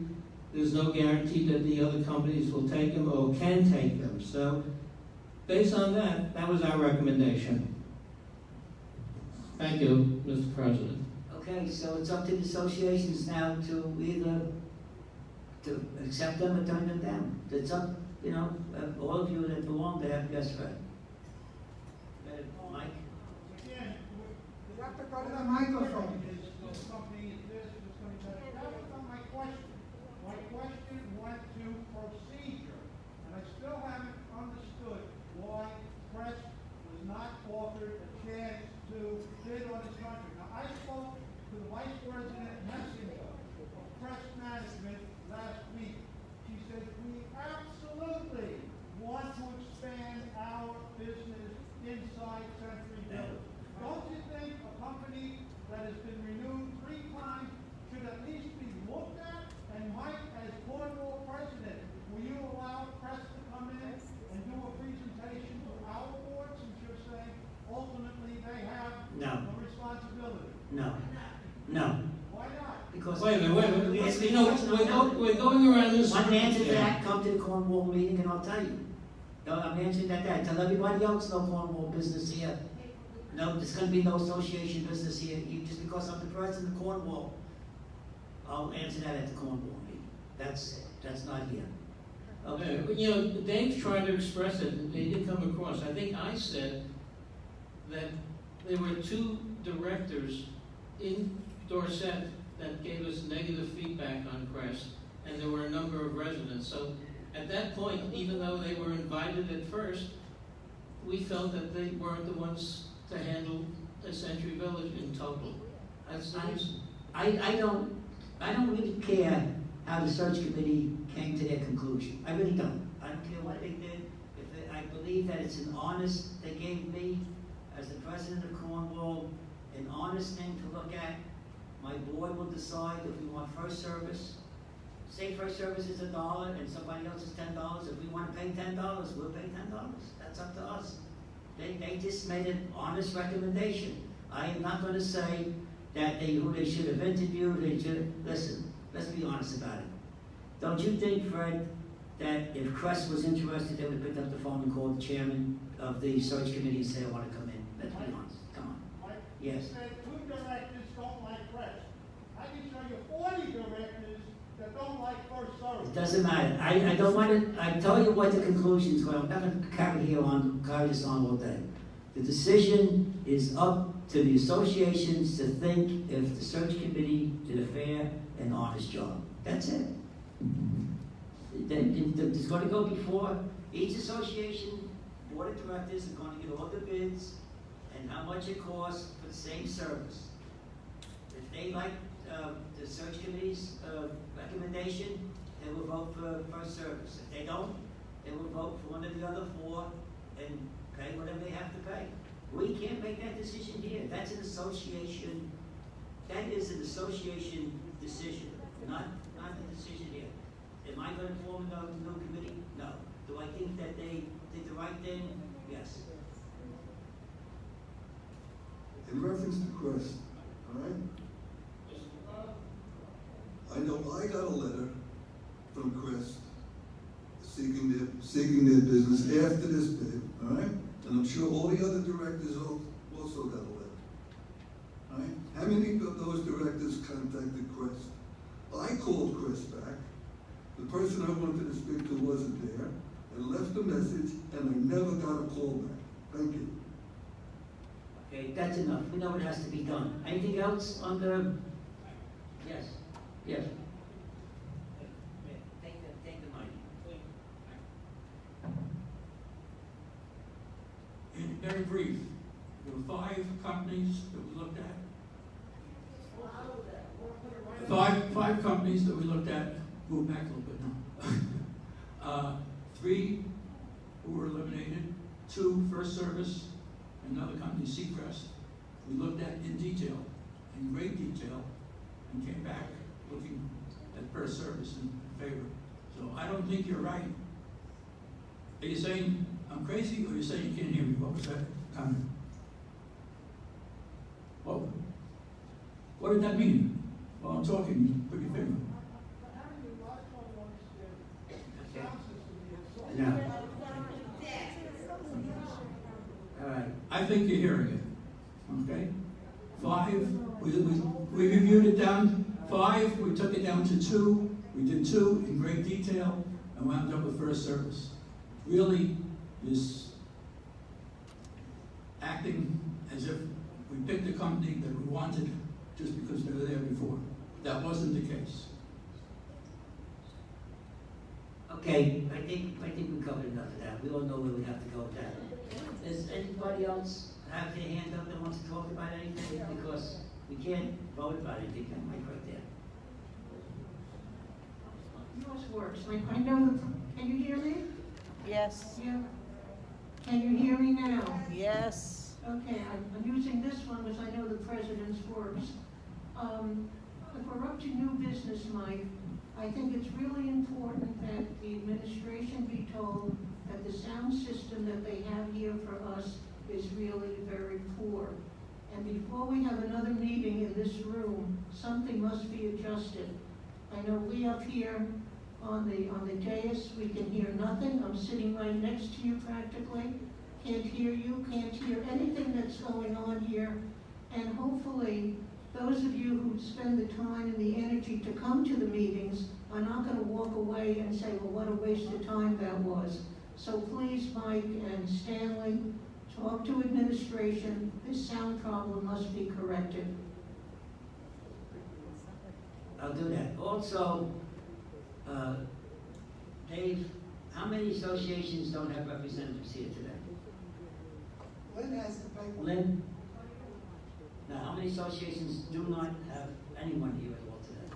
There's no guarantee that the other companies will take them or can take them. So, based on that, that was our recommendation. Thank you, Mr. President. Okay, so it's up to the associations now to either to accept them or turn them down. It's up, all of you that belong there, yes, right. Mike? Again, you have to go to the microphone. This company is this, this company is that. That was not my question. My question went to procedure, and I still haven't understood why Crest was not offered a chance to bid on this contract. Now, I spoke to the Vice President Messenger of Crest Management last week. She said, we absolutely want to expand our business inside Century Village. Don't you think a company that has been renewed 3 times should at least be looked at? And Mike, as Cornwall president, will you allow Crest to come in and do a presentation to our board, since you're saying ultimately they have No. a responsibility? No. No. Why not? Because. Wait a minute. We're going around this. One answer to that, come to the Cornwall meeting and I'll tell you. No, I'm answering that. Tell everybody else no Cornwall business here. No, there's gonna be no association business here. Just because I'm the president of Cornwall, I'll answer that at the Cornwall meeting. That's not here. Okay. Dave's trying to express it, and they didn't come across. I think I said that there were 2 directors in Dorset that gave us negative feedback on Crest, and there were a number of residents. So at that point, even though they were invited at first, we felt that they weren't the ones to handle a Century Village in total. That's the reason. I don't really care how the search committee came to their conclusion. I really don't. I don't care what they did. I believe that it's an honest, they gave me, as the president of Cornwall, an honest thing to look at. My board will decide if we want first service. Say first service is $1 and somebody else is $10. If we want to pay $10, we'll pay $10. That's up to us. They just made an honest recommendation. I am not going to say that who they should have interviewed. Listen, let's be honest about it. Don't you think, Fred, that if Crest was interested, they would have picked up the phone and called the chairman of the search committee and say, I want to come in? Let's be honest. Come on. Mike, Yes. you said 2 directors don't like Crest. I can show you 40 directors that don't like first service. It doesn't matter. I don't want to, I tell you what the conclusions were. I'm not going to carry this on all day. The decision is up to the associations to think if the search committee did a fair and honest job. That's it. It's going to go before each association, board of directors are going to get all the bids and how much it costs for the same service. If they like the search committee's recommendation, they will vote for first service. If they don't, they will vote for one of the other 4 and pay whatever they have to pay. We can't make that decision here. That's an association. That is an association decision, not a decision here. Am I going to form a new committee? No. Do I think that they did the right thing? Yes. In reference to Crest, all right? I know I got a letter from Crest seeking their business after this bid, all right? And I'm sure all the other directors also got a letter, all right? How many of those directors contacted Crest? I called Crest back. The person I wanted to speak to wasn't there, and left a message, and I never got a call back. Thank you. Okay, that's enough. We know what has to be done. Anything else on the? Yes. Yes. Take the mic. Very brief. There were 5 companies that we looked at. Five companies that we looked at, move back a little bit now. 3 who were eliminated, 2 First Service, another company, Seacrest. We looked at in detail, in great detail, and came back looking at First Service in favor. So I don't think you're right. Are you saying I'm crazy, or are you saying you can't hear me? What was that comment? Well, what did that mean? While I'm talking, you put your finger. No. All right. I think you're hearing it. Okay? 5, we reviewed it down. 5, we took it down to 2. We did 2 in great detail and wound up with First Service. Really is acting as if we picked a company that we wanted just because they were there before. That wasn't the case. Okay, I think we covered enough of that. We all know where we have to go with that. Does anybody else have their hand up that wants to talk about anything? Because we can't vote about anything. That mic right there. Yours works. I know. Can you hear me? Yes. Yeah. Can you hear me now? Yes. Okay, I'm using this one because I know the president's works. If we're up to new business, Mike, I think it's really important that the administration be told that the sound system that they have here for us is really very poor. And before we have another meeting in this room, something must be adjusted. I know we up here on the dais, we can hear nothing. I'm sitting right next to you practically. Can't hear you, can't hear anything that's going on here. And hopefully, those of you who spend the time and the energy to come to the meetings are not going to walk away and say, well, what a waste of time that was. So please, Mike and Stanley, talk to administration. This sound problem must be corrected. I'll do that. Also, Dave, how many associations don't have representatives here today? Lynn has the paper. Lynn? Now, how many associations do not have anyone here at all today?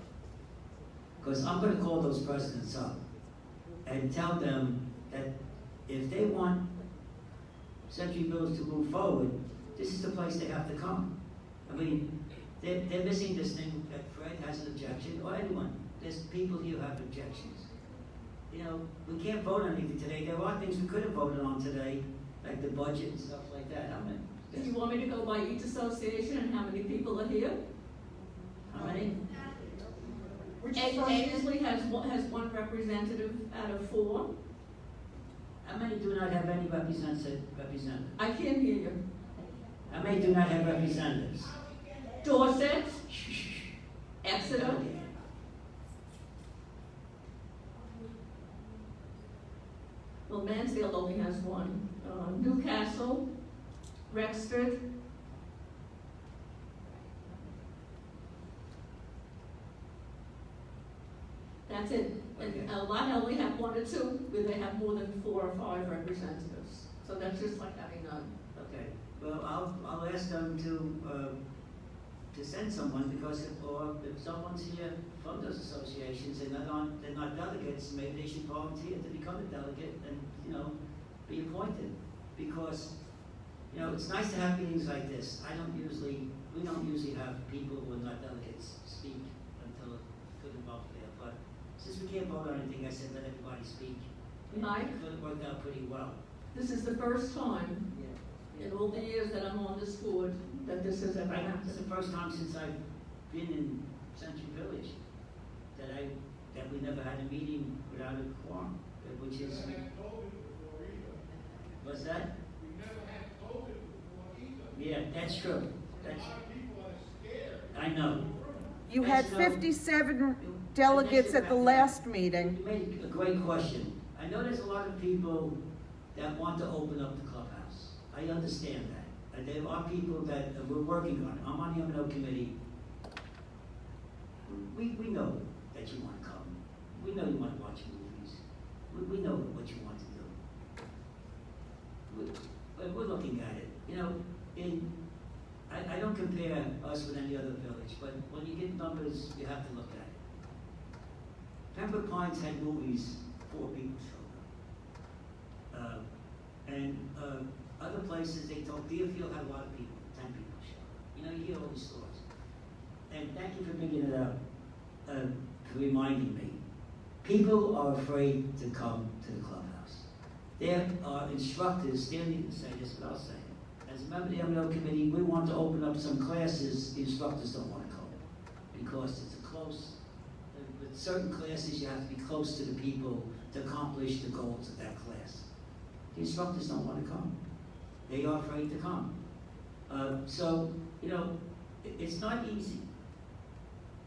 Because I'm going to call those presidents up and tell them that if they want Century Village to move forward, this is the place they have to come. I mean, they're missing this thing that Fred has an objection, or anyone. There's people here who have objections. You know, we can't vote on anything today. There are things we could have voted on today, like the budget and stuff like that. Do you want me to go by each association and how many people are here? How many? Ainsley has one representative out of 4. How many do not have any representative? I can't hear you. How many do not have representatives? Dorset, Exeter, well, Mansfield only has 1. Newcastle, Rexford, that's it. And a lot only have 1 or 2, where they have more than 4 or 5 representatives. So that's just like having none. Okay. Well, I'll ask them to send someone, because if someone's here from those associations and they're not delegates, maybe they should volunteer to become a delegate and, you know, be appointed. Because, you know, it's nice to have meetings like this. We don't usually have people who are not delegates speak until it's good and well there. But since we can't vote on anything, I said let everybody speak. Mike? It worked out pretty well. This is the first time in all the years that I'm on this board that this has ever happened. It's the first time since I've been in Century Village that we never had a meeting without a quorum, which is. What's that? We never had COVID before either. Yeah, that's true. A lot of people are scared. I know. You had 57 delegates at the last meeting. You made a great question. I know there's a lot of people that want to open up the clubhouse. I understand that. And there are people that we're working on. I'm on the M&O committee. We know that you want to come. We know you want to watch movies. We know what you want to do. We're looking at it. You know, I don't compare us with any other village, but when you get numbers, you have to look at it. Pembroke Pines had movies, 4 people showed up. Other places, they told Deerfield had a lot of people, 10 people showed up. You know, you hear all these stories. And thank you for bringing it up, for reminding me. People are afraid to come to the clubhouse. There are instructors, they don't even say this, but I'll say it. As a member of the M&O committee, we want to open up some classes the instructors don't want to come because it's a close, with certain classes you have to be close to the people to accomplish the goals of that class. The instructors don't want to come. They are afraid to come. So, you know, it's not easy.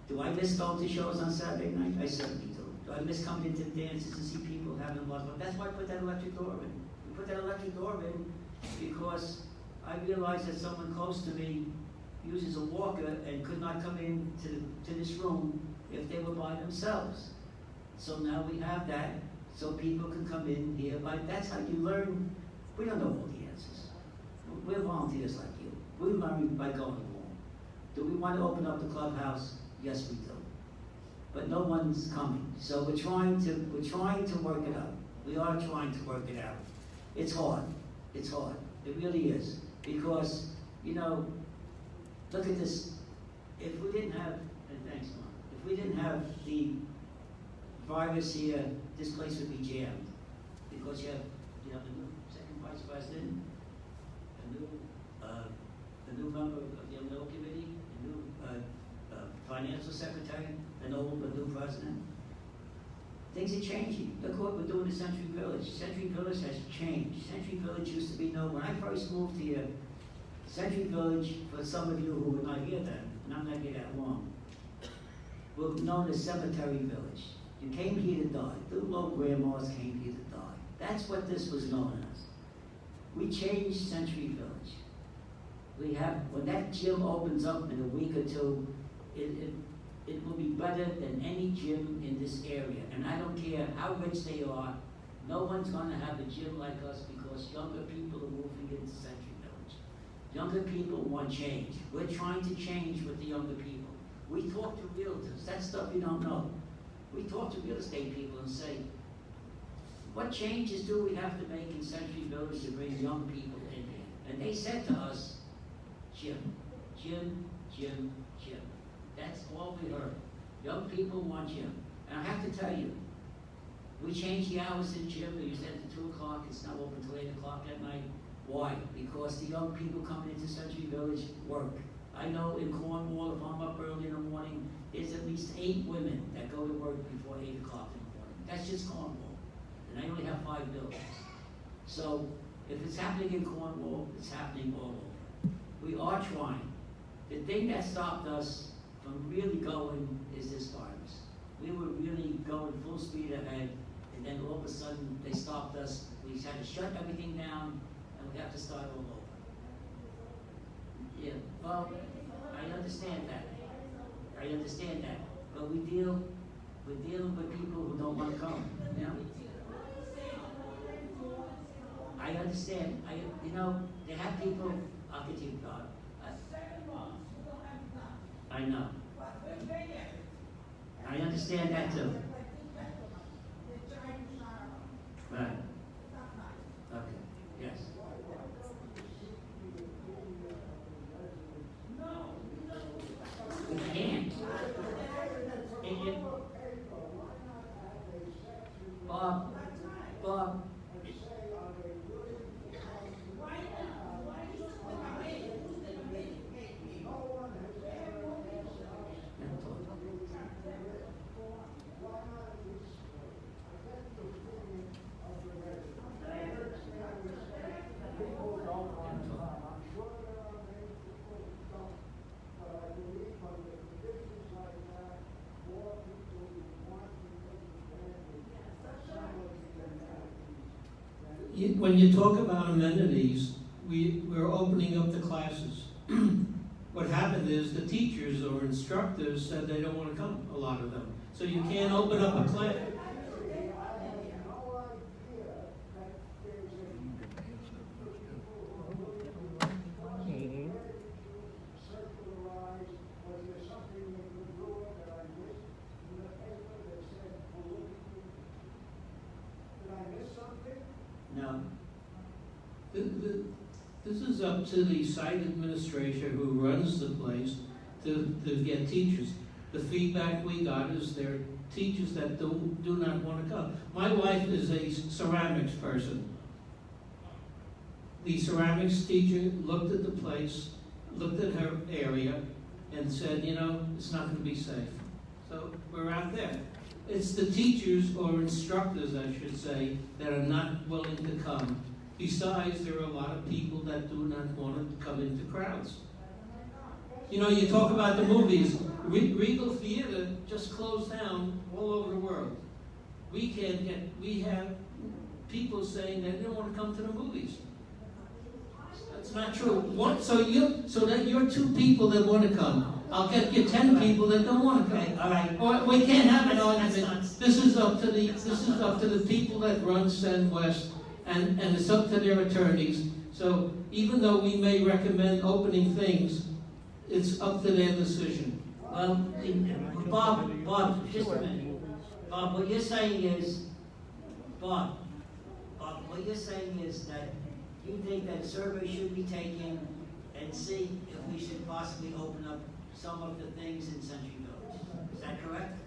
Do I miss going to shows on Saturday night? I certainly do. Do I miss coming into the dances and see people having a lot of fun? That's why I put that electric door in. We put that electric door in because I realized that someone close to me uses a walker and could not come in to this room if they were by themselves. So now we have that, so people can come in here. That's how you learn. We don't know all the answers. We're volunteers like you. We learn by going along. Do we want to open up the clubhouse? Yes, we do. But no one's coming. So we're trying to work it out. We are trying to work it out. It's hard. It's hard. It really is. Because, you know, look at this. If we didn't have, and thanks, Mom, if we didn't have the virus here, this place would be jammed. Because you have a new second vice president, a new member of the M&O committee, a new financial secretary, a new president. Things are changing. Look what we're doing in Century Village. Century Village has changed. Century Village used to be known, when I first moved here, Century Village, for some of you who were not here then, and I'm not here that long, were known as Cemetery Village. You came here to die. Little old grandmas came here to die. That's what this was known as. We changed Century Village. When that gym opens up in a week or two, it will be better than any gym in this area. And I don't care how rich they are, no one's gonna have a gym like us because younger people are moving into Century Village. Younger people want change. We're trying to change with the younger people. We talk to realtors, that's stuff you don't know. We talk to real estate people and say, what changes do we have to make in Century Village to bring young people in here? And they said to us, gym, gym, gym, gym. That's all we heard. Young people want gym. And I have to tell you, we changed the hours in gym. They used to end at 2 o'clock. It's now open till 8 o'clock at night. Why? Because the young people coming into Century Village work. I know in Cornwall, if I'm up early in the morning, there's at least 8 women that go to work before 8 o'clock in the morning. That's just Cornwall. And I only have 5 buildings. So if it's happening in Cornwall, it's happening all over. We are trying. The thing that stopped us from really going is this virus. We were really going full speed ahead, and then all of a sudden they stopped us. We had to shut everything down, and we have to start all over. Yeah, well, I understand that. I understand that. But we're dealing with people who don't want to come, you know? I understand. You know, they have people, I'll continue, God. I know. I understand that too. Right. Okay, yes. We can't. Bob. When you talk about amenities, we're opening up the classes. What happened is the teachers or instructors said they don't want to come, a lot of them. So you can't open up a class. up to the site administrator who runs the place to get teachers. The feedback we got is there are teachers that do not want to come. My wife is a ceramics person. The ceramics teacher looked at the place, looked at her area, and said, you know, it's not going to be safe. So we're out there. It's the teachers or instructors, I should say, that are not willing to come. Besides, there are a lot of people that do not want to come into crowds. You know, you talk about the movies. Regal Theater just closed down all over the world. We have people saying they didn't want to come to the movies. That's not true. So that you're 2 people that want to come. I'll get you 10 people that don't want to come. Okay, all right. Or we can't have an argument. This is up to the people that run Send West, and it's up to their attorneys. So even though we may recommend opening things, it's up to their decision. Well, Bob, just a minute. Bob, what you're saying is, what you're saying is that you think that a survey should be taken and see if we should possibly open up some of the things in Century Village. Is that correct?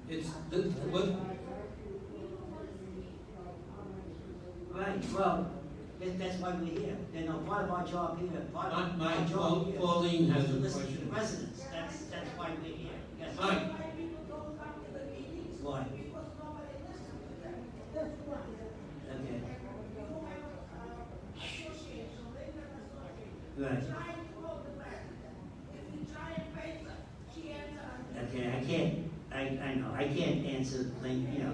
It's what. Right, well, that's why we're here. You know, part of our job here, Pauline has is to a listen to question. the residents. That's why we're here. Yes. Right. Why? Okay. Right. Okay, I know, I can't answer, you know,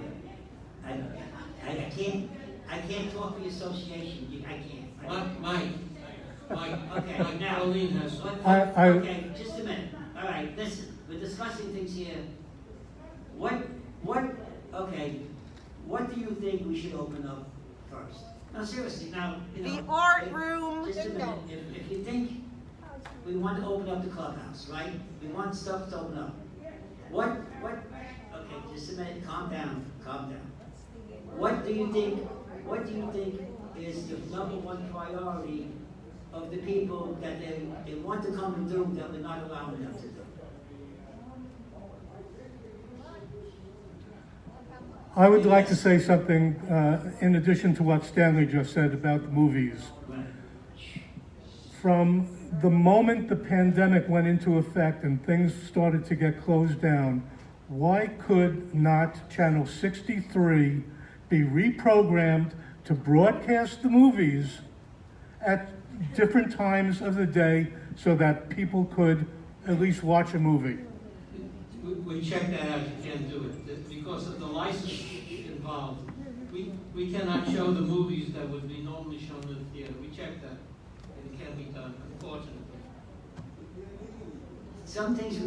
I can't talk for the association, I can't. Mike. Okay, now. Pauline has. Okay, just a minute. All right, listen, we're discussing things here. What do you think we should open up first? No, seriously, now, you know. The art room. Just a minute, if you think we want to open up the clubhouse, right? We want stuff to open up. Okay, just a minute, calm down. What do you think is the #1 priority of the people that they want to come and do that we're not allowing them to do? I would like to say something in addition to what Stanley just said about the movies. Right. From the moment the pandemic went into effect and things started to get closed down, why could not Channel 63 be reprogrammed to broadcast the movies at different times of the day so that people could at least watch a movie? We checked that out, you can't do it, because of the license involved. We cannot show the movies that would be normally shown in the theater. We checked that, and it can't be done, unfortunately. Some things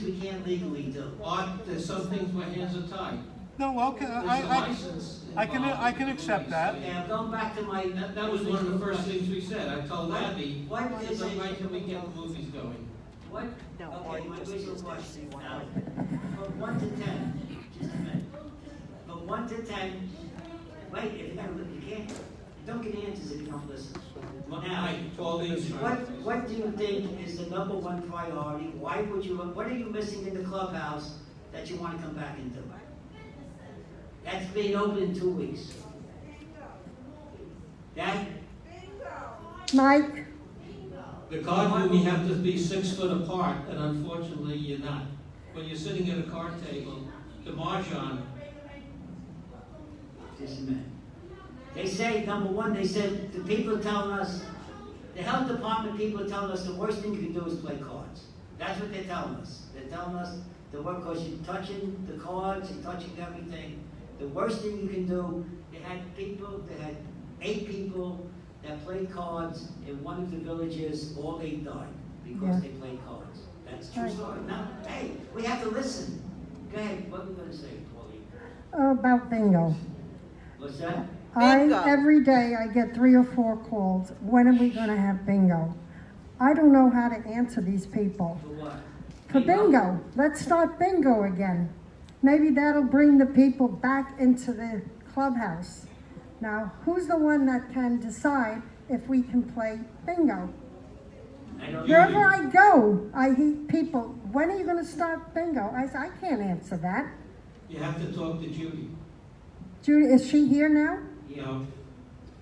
we can't legally do. Art, there's some things where hands are tied. No, okay, There's a license I can involved accept with that. movies. Okay, I'm going back to my. That was one of the first things we said. I told Abby, What is it? when can we get the movies going? What? Okay, my original question now, from 1 to 10, just a minute. From 1 to 10, wait, if you gotta look, you can't, don't get answers if you don't listen. Now, what do you think is the #1 priority? What are you missing in the clubhouse that you wanna come back and do? That's being open in 2 weeks. That? Mike? The card room, you have to be 6 foot apart, and unfortunately, you're not. When you're sitting at a card table, the mahjong. Just a minute. They say, #1, they said, the people are telling us, the health department people are telling us the worst thing you can do is play cards. That's what they're telling us. They're telling us because you're touching the cards, you're touching everything. The worst thing you can do, they had 8 people that played cards in one of the villages, all 8 died because they played cards. That's a true story. Now, hey, we have to listen. Go ahead, what are we gonna say, Pauline? About bingo. What's that? Every day I get 3 or 4 calls. When are we gonna have bingo? I don't know how to answer these people. For what? For bingo. Let's start bingo again. maybe that'll bring the people back into the clubhouse. Now, who's the one that can decide if we can play bingo? Wherever I go, I hear people, when are you gonna start bingo? I say, I can't answer that. You have to talk to Judy. Judy, is she here now? Yeah.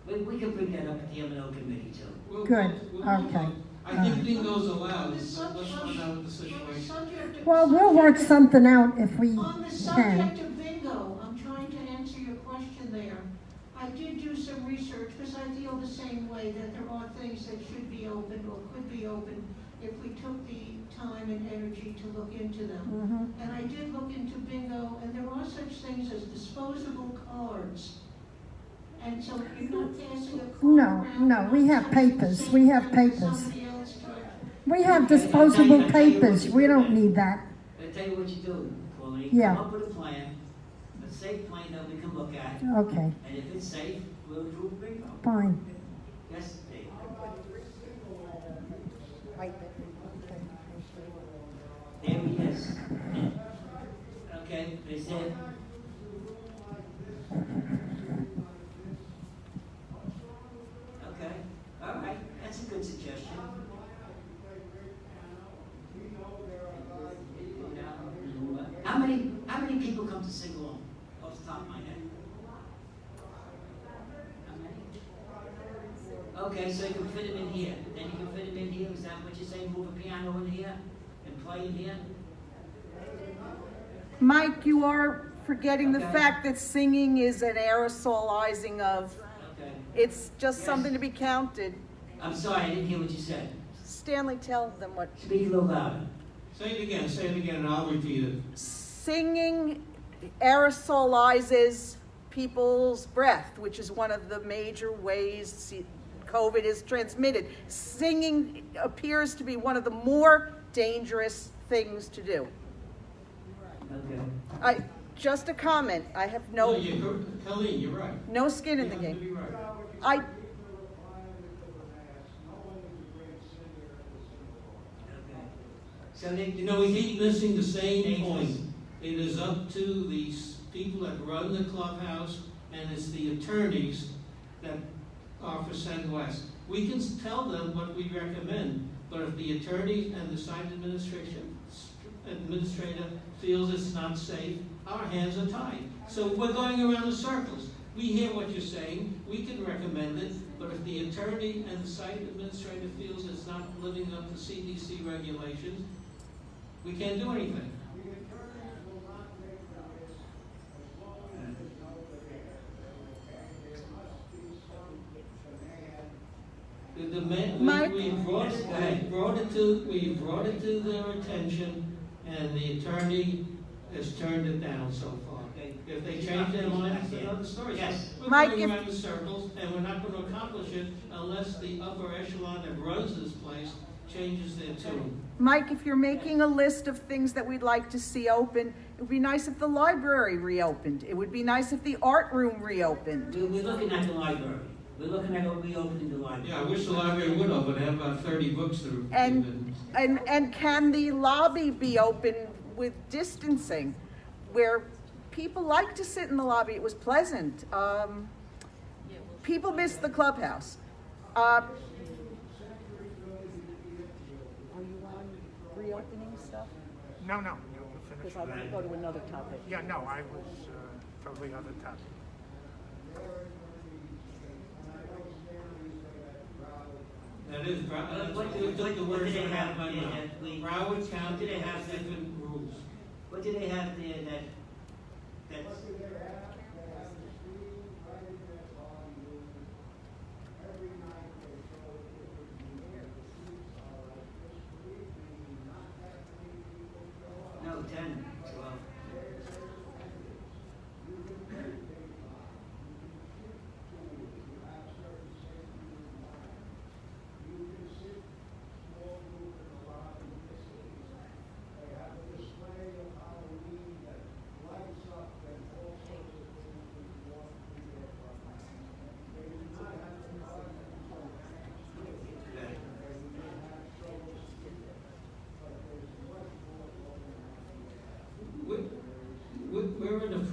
We can bring that up at the M&O committee too. Good, okay. I think bingo's allowed, let's find out what the situation. Well, we'll work something out if we On the can. subject of bingo, I'm trying to answer your question there. I did do some research because I feel the same way, that there are things that should be opened or could be opened if we took the time and energy to look into them. And I did look into bingo, and there are such things as disposable cards. And so you're not passing a card around. No, we have papers, we have papers. Somebody else to- We have disposable papers, we don't need that. I'll tell you what you do, Pauline. Yeah. Come up with a plan, a safe plan that we can look at. Okay, And if it's safe, we'll approve bingo. fine. Yes, Dave. There he is. Okay, is it? Okay, all right, that's a good suggestion. How many people come to sing along, off the top of my head? How many? Okay, so you can fit him in here, then you can fit him in here, is that what you're saying, move a piano in here and play in here? Mike, you are forgetting the Okay. fact that singing is an aerosolizing of, Okay. it's just Yes. something to be counted. I'm sorry, I didn't hear what you said. Stanley, tell them what. Speak a little louder. Say it again, and I'll repeat it. Singing aerosolizes people's breath, which is one of the major ways COVID is transmitted. Singing appears to be one of the more dangerous things to do. Okay. Just a comment. I have Colleen, you're right. no skin in You the have to game. be right. I So they, We keep missing the same point. It is up to the people that run the clubhouse, and it's the attorneys that are for Send West. We can tell them what we recommend, but if the attorney and the site administrator feels it's not safe, our hands are tied. So we're going around in circles. We hear what you're saying, we can recommend it, but if the attorney and the site administrator feels it's not living up to CDC regulations, we can't do anything. We brought it to their attention, and the attorney has turned it down so far. Okay. If they change their mind, it's another story. Yes. So we're Mike, going around in circles, and we're not going to accomplish it unless the upper echelon that runs this place changes their tune. Mike, if you're making a list of things that we'd like to see open, it would be nice if the library reopened. It would be nice if the art room reopened. we're looking at the library. We're looking at reopening the library. Yeah, I wish the library would open. They have about 30 books to And can the lobby be open with distancing, where people like to sit in the lobby? It was pleasant. People miss the clubhouse. Are you on reopening stuff? No, you'll finish. Because I want to go to another topic. Yeah, no, I was totally other topic. That is, What took the words do they right out of have my there mouth. that we- Broward County what do they has have that- different rules. What do they have there that's, no, 10, 12.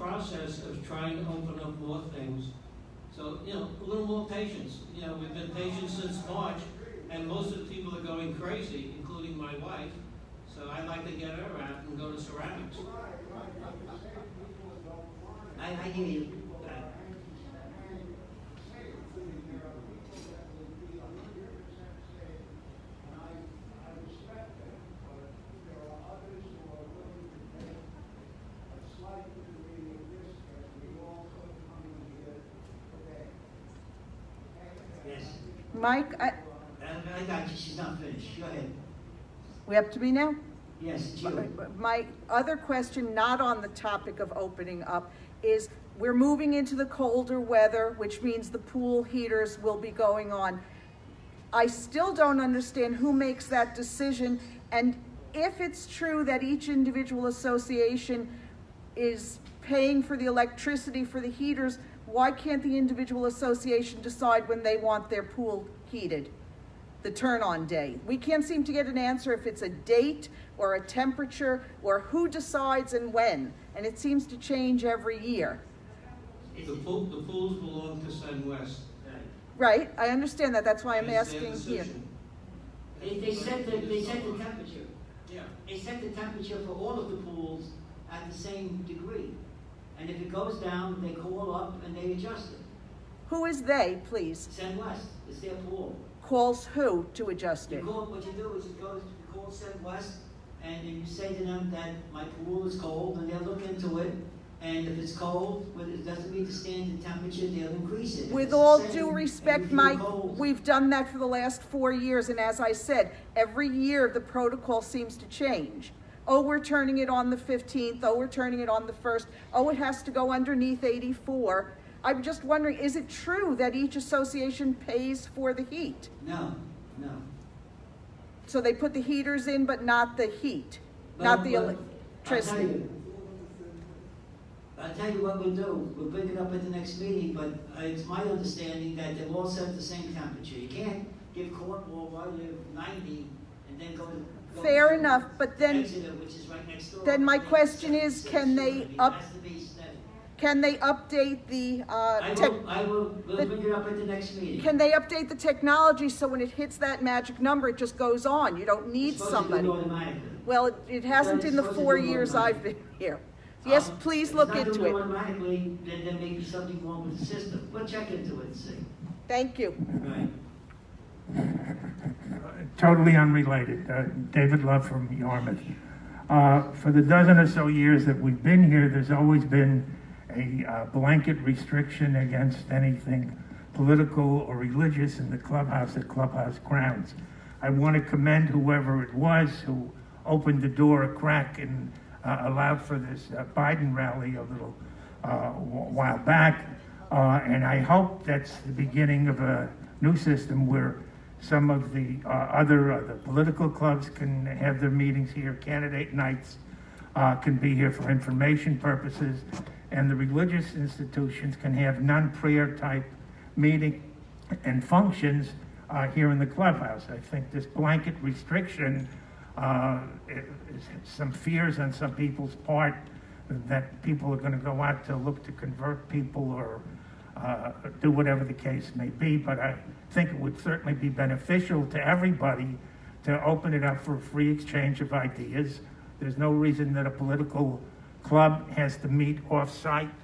process of trying to open up more things. So, you know, a little more patience. You know, we've been patient since March, and most of the people are going crazy, including my wife. So I'd like to get her out and go to ceramics. I hear you. Yes. Mike, I got you, she's not finished. Go ahead. we up to me now? Yes, it's you. My other question, not on the topic of opening up, is we're moving into the colder weather, which means the pool heaters will be going on. I still don't understand who makes that decision, and if it's true that each individual association is paying for the electricity for the heaters, why can't the individual association decide when they want their pool heated? The turn-on day. We can't seem to get an answer if it's a date or a temperature or who decides and when, and it seems to change every year. The pools belong to SunWest. Right, I understand that, that's why I'm It's their asking here. decision. They set the temperature. Yeah. They set the temperature for all of the pools at the same degree. And if it goes down, they call up and they adjust it. Who is they, please? Send West, it's their pool. Calls who to adjust You it? call, what you do is you call Send West, and you say to them that my pool is cold, and they'll look into it. And if it's cold, when it doesn't meet the standard temperature, they'll increase it. If With it's the all same, due and respect, you feel Mike, cold, we've done that for the last 4 years, and as I said, every year the protocol seems to change. Oh, we're turning it on the 15th, oh, we're turning it on the 1st, oh, it has to go underneath 84. I'm just wondering, is it true that each association pays for the heat? No. So they put the heaters in, but not the heat, not the electricity? I'll tell you what we'll do. We'll bring it up at the next meeting, but it's my understanding that they'll all set the same temperature. You can't give Cobrua while you're 90 and then go Fair to enough, but then, Exeter, which is right next door. then my It question is, can they It has to be steady. can they update the, We'll bring it up at the next meeting. can they update the technology so when it hits that magic number, it just goes on? You don't need It's supposed to do somebody. it automatically. Well, it hasn't in the It's supposed to 4 do it years I've been here. Yes, please look If it's into not it. doing automatically, then there may be something wrong with the system. We'll check into it and see. Thank you. Right. Totally unrelated. David Love from Yarmouth. For the dozen or so years that we've been here, there's always been a blanket restriction against anything political or religious in the clubhouse at clubhouse grounds. I want to commend whoever it was who opened the door a crack and allowed for this Biden rally a little while back. And I hope that's the beginning of a new system where some of the the political clubs can have their meetings here, candidate nights can be here for information purposes, and the religious institutions can have non-prayer type meeting and functions here in the clubhouse. I think this blanket restriction is some fears on some people's part that people are going to go out to look to convert people or do whatever the case may be, but I think it would certainly be beneficial to everybody to open it up for a free exchange of ideas. There's no reason that a political club has to meet off-site,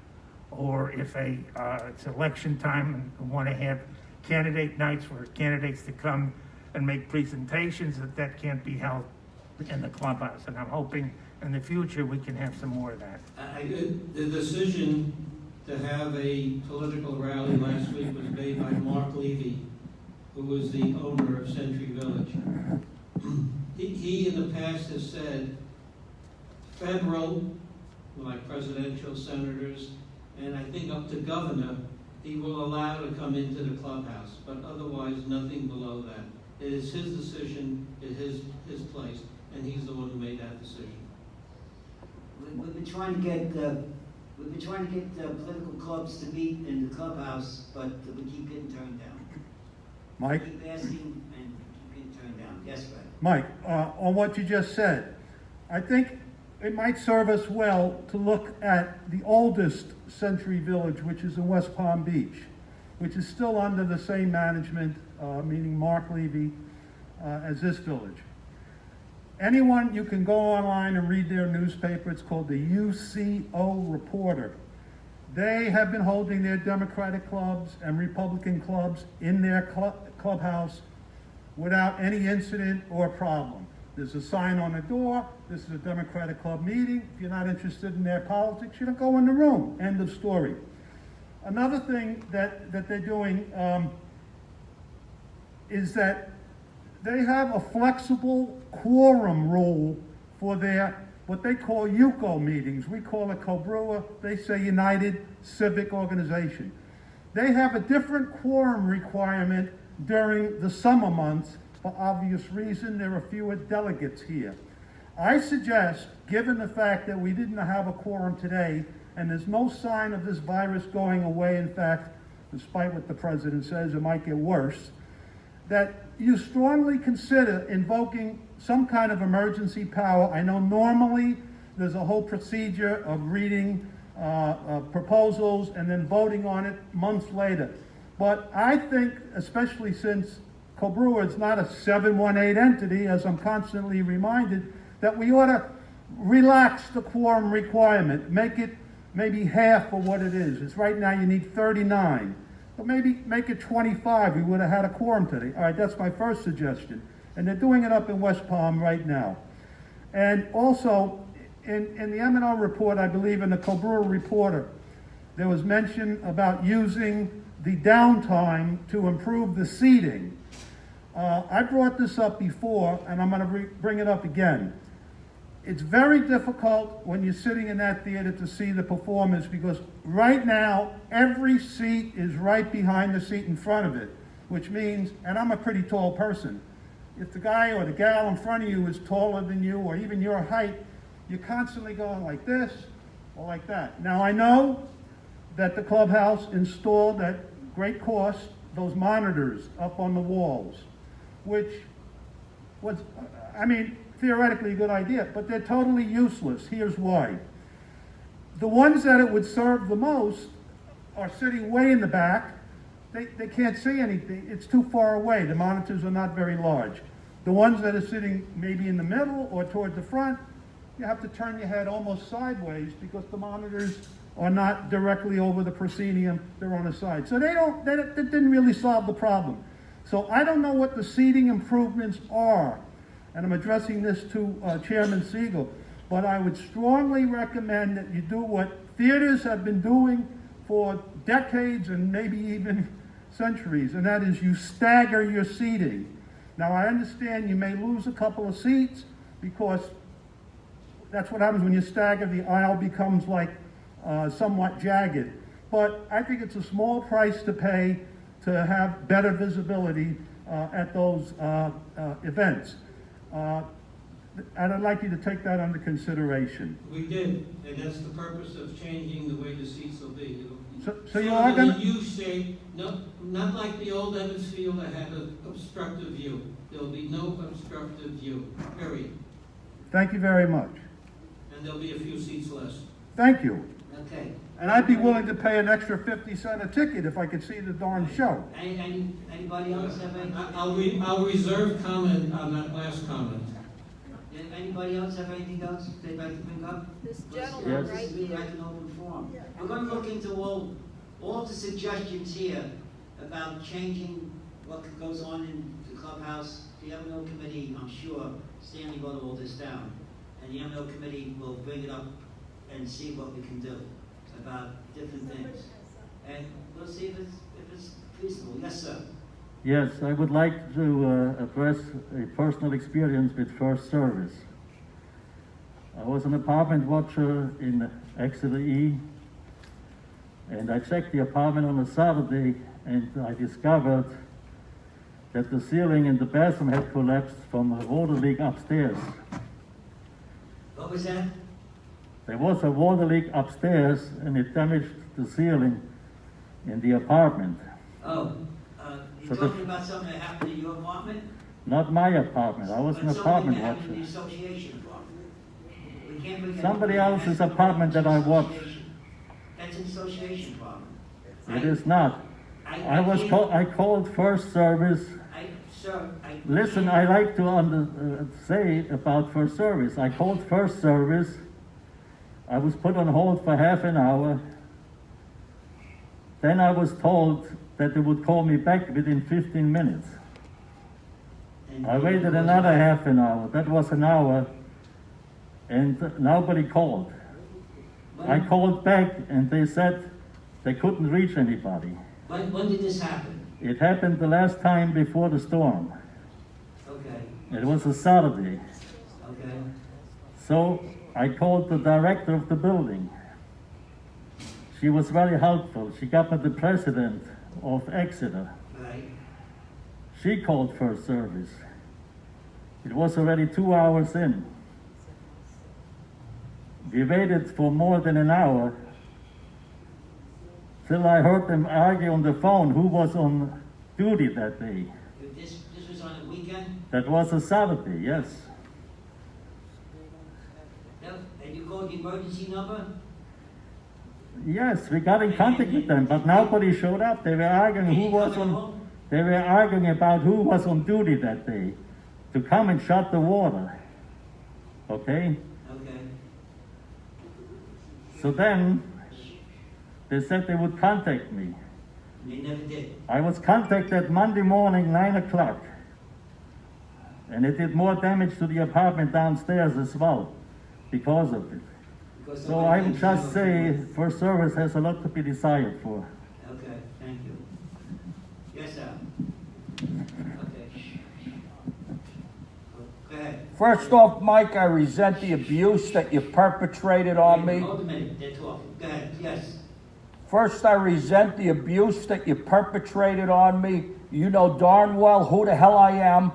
or if it's election time and want to have candidate nights for candidates to come and make presentations, that can't be held in the clubhouse. And I'm hoping in the future we can have some more of that. The decision to have a political rally last week was made by Mark Levy, who was the owner of Century Village. He in the past has said federal, like presidential, senators, and I think up to governor, he will allow to come into the clubhouse, but otherwise nothing below that. It is his decision, it is his place, and he's the one who made that decision. We've been trying to get political clubs to meet in the clubhouse, but we keep getting turned down. Mike? Keep asking and keep getting turned down. Yes, Fred. Mike, on what you just said, I think it might serve us well to look at the oldest Century Village, which is in West Palm Beach, which is still under the same management, meaning Mark Levy, as this village. Anyone, you can go online and read their newspaper. It's called the UCO Reporter. They have been holding their Democratic clubs and Republican clubs in their clubhouse without any incident or problem. There's a sign on the door, this is a Democratic club meeting. If you're not interested in their politics, you don't go in the room. End of story. Another thing that they're doing is that they have a flexible quorum rule for their, what they call UCO meetings. We call it Cobrua, they say United Civic Organization. They have a different quorum requirement during the summer months. For obvious reason, there are fewer delegates here. I suggest, given the fact that we didn't have a quorum today, and there's no sign of this virus going away, in fact, despite what the president says, it might get worse, that you strongly consider invoking some kind of emergency power. I know normally there's a whole procedure of reading proposals and then voting on it months later. But I think, especially since Cobrua is not a 718 entity, as I'm constantly reminded, that we ought to relax the quorum requirement, make it maybe half of what it is. It's right now you need 39, but maybe make it 25. We would have had a quorum today. All right, that's my first suggestion. And they're doing it up in West Palm right now. And also, in the M&O report, I believe in the Cobrua Reporter, there was mention about using the downtime to improve the seating. I brought this up before, and I'm going to bring it up again. It's very difficult when you're sitting in that theater to see the performers, because right now, every seat is right behind the seat in front of it, which means, and I'm a pretty tall person, if the guy or the gal in front of you is taller than you, or even your height, you're constantly going like this or like that. Now, I know that the clubhouse installed at great cost those monitors up on the walls, which was, I mean, theoretically a good idea, but they're totally useless. Here's why. The ones that it would serve the most are sitting way in the back. They can't see anything. It's too far away. The monitors are not very large. The ones that are sitting maybe in the middle or toward the front, you have to turn your head almost sideways because the monitors are not directly over the proscenium. They're on the side. So they didn't really solve the problem. So I don't know what the seating improvements are, and I'm addressing this to Chairman Siegel, but I would strongly recommend that you do what theaters have been doing for decades and maybe even centuries, and that is you stagger your seating. Now, I understand you may lose a couple of seats because that's what happens when you stagger. The aisle becomes like somewhat jagged. But I think it's a small price to pay to have better visibility at those events. And I'd like you to take that under consideration. We did, and that's the purpose of changing the way the seats will be. So you are going to U-shape, not like the old Evans Field that had an obstructive view. There'll be no obstructive view, period. Thank you very much. And there'll be a few seats less. Thank you. Okay. And I'd be willing to pay an extra 50 cents a ticket if I could see the darn show. Anybody else have anything? I'll reserve comment on that last comment. Anybody else have anything else they'd like to bring up? This gentleman This is really like an open forum. We're going to look into all the suggestions here about changing what goes on in the clubhouse. The M&O committee, I'm sure, Stanley wrote all this down, and the M&O committee will bring it up and see what we can do about different things. And we'll see if it's feasible. Yes, sir. Yes, I would like to address a personal experience with First Service. I was an apartment watcher in Exeter E, and I checked the apartment on a Saturday, and I discovered that the ceiling in the bathroom had collapsed from a water leak upstairs. What was that? There was a water leak upstairs, and it damaged the ceiling in the apartment. Oh. You're talking about something that happened in your apartment? Not my apartment. I was an apartment watcher. The association apartment. can't bring that. Somebody else's apartment that I watch. That's an association problem. It is not. I called first service. Listen, I like to say about first service. I called first service. I was put on hold for half an hour. Then I was told that they would call me back within 15 minutes. I waited another half an hour. That was an hour, and nobody called. I called back, and they said they couldn't reach anybody. When did this happen? It happened the last time before the storm. Okay. It was a Saturday. Okay. So I called the director of the building. She was very helpful. She got me the president of Exeter. Right. She called first service. It was already 2 hours in. We waited for more than an hour till I heard them argue on the phone who was on duty that day. This was on a weekend? That was a Saturday, yes. And you called the emergency number? Yes, we got in contact with them, but nobody showed up. They were arguing who was on. They were arguing about who was on duty that day to come and shut the water. Okay? Okay. So then they said they would contact me. They never did. I was contacted Monday morning, 9 o'clock. And it did more damage to the apartment downstairs as well because of it. So I would just say first service has a lot to be desired for. Okay, thank you. Yes, sir. Okay. Go ahead. First off, Mike, I resent the abuse that you perpetrated on me. Hold a minute, they're talking. Go ahead, yes. First, I resent the abuse that you perpetrated on me. You know darn well who the hell I am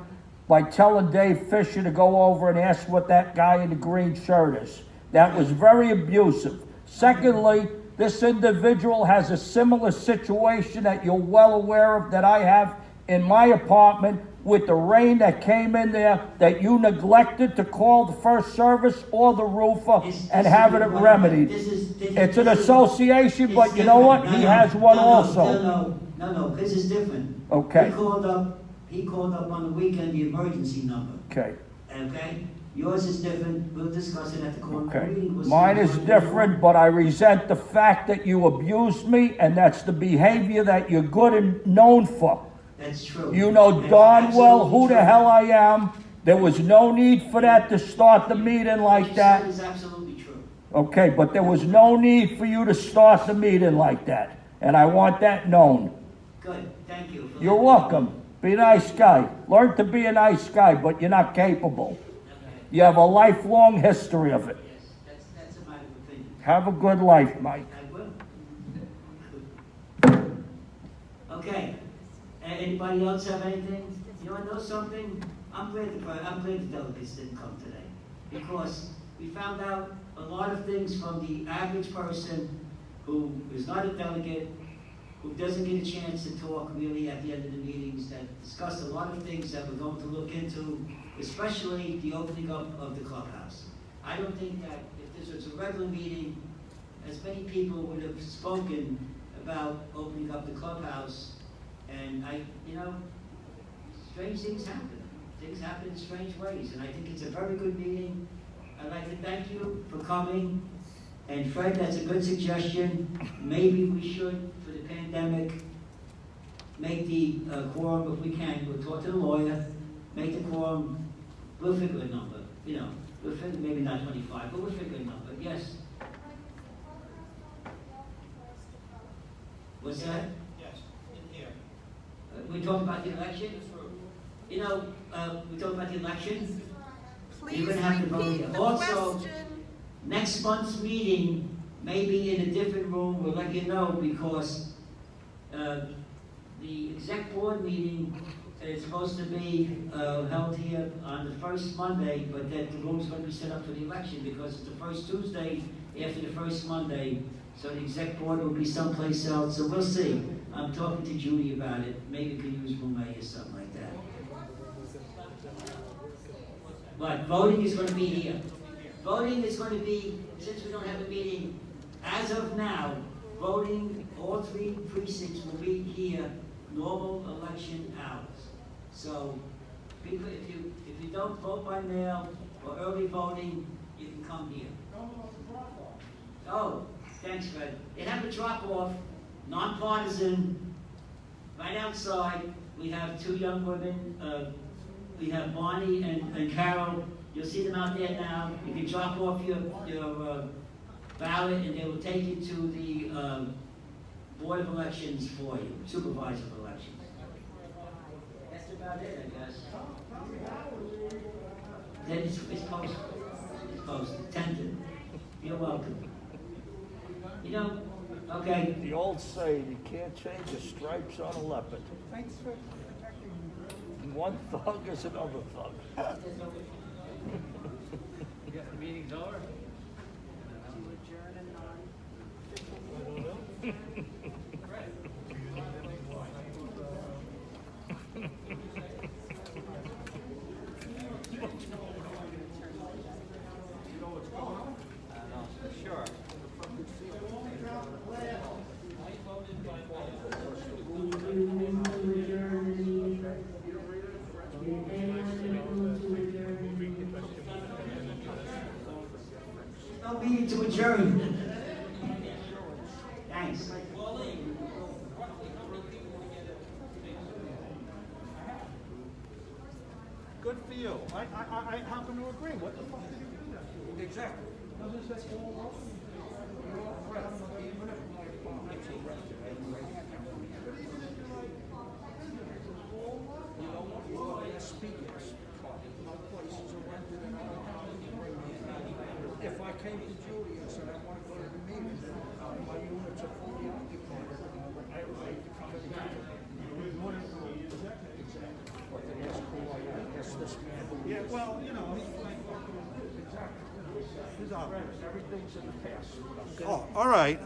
by telling Dave Fisher to go over and ask what that guy in the green shirt is. That was very abusive. Secondly, this individual has a similar situation that you're well aware of that I have in my apartment with the rain that came in there that you neglected to call the first service or the roofer and having it remedied. It's an association, but you know what? He has one also. No, this is different. Okay. He called up on the weekend the emergency number. Okay. Okay? Yours is different. We'll discuss it at the court Okay. meeting. Mine is different, but I resent the fact that you abused me, and that's the behavior that you're good and known for. That's true. You know darn well who the hell I am. There was no need for that to start the meeting like that. That is absolutely true. Okay, but there was no need for you to start the meeting like that, and I want that known. Good, thank you. You're welcome. Be a nice guy. Learn to be a nice guy, but you're not capable. You have a lifelong history of it. Yes, that's a matter of opinion. Have a good life, Mike. I will. Okay. Anybody else have anything? You want to know something? I'm glad the delegates didn't come today, because we found out a lot of things from the average person who is not a delegate, who doesn't get a chance to talk really at the end of the meetings, that discuss a lot of things that we're going to look into, especially the opening up of the clubhouse. I don't think that if this was a regular meeting, as many people would have spoken about opening up the clubhouse. And strange things happen. Things happen in strange ways. And I think it's a very good meeting. I'd like to thank you for coming. And Fred, that's a good suggestion. Maybe we should, for the pandemic, make the quorum, if we can. We'll talk to the lawyer, make the quorum. We'll figure a number. We'll figure maybe not 25, but we'll figure a number. Yes? What's that? Yes, in here. We talked about the election. We talked about the election. Please You're going to have to vote repeat here. the Also, question. next month's meeting may be in a different room. We'll let you know, because the exec board meeting is supposed to be held here on the first Monday, but that the room's going to be set up for the election because it's the first Tuesday after the first Monday. So the exec board will be someplace else. So we'll see. I'm talking to Judy about it. Maybe we could use room A or something like that. But voting is going to be here. Voting is going to be, since we don't have a meeting, as of now, voting, all three precincts will be here, normal election hours. So, people, if you don't vote by mail or early voting, you can come here. Oh, thanks, Fred. They have a drop-off, nonpartisan, right outside. We have two young women, we have Bonnie and Carol. You'll see them out there now. You can drop off your ballot and they will take you to the Board of Elections for you, Supervisor of Elections. That's about it, I guess. Then it's posted. It's posted, tentative. You're welcome. You know, okay. The old saying, you can't change the stripes on a leopard. Thanks for protecting me. One thug is another thug. The meeting's over? No meeting to adjourn. Thanks. Good for you. I happen to agree. What the fuck did you do that? Exactly. Doesn't that go along? Speakers talking about places are rented and all. If I came to Judy and said I want to go to the meeting, my units are fully occupied at the moment, I have a right to come to the meeting. But they ask who I am, ask this man who he Yeah, is. well, you know, Exactly. Everything's in the past. Oh, all right.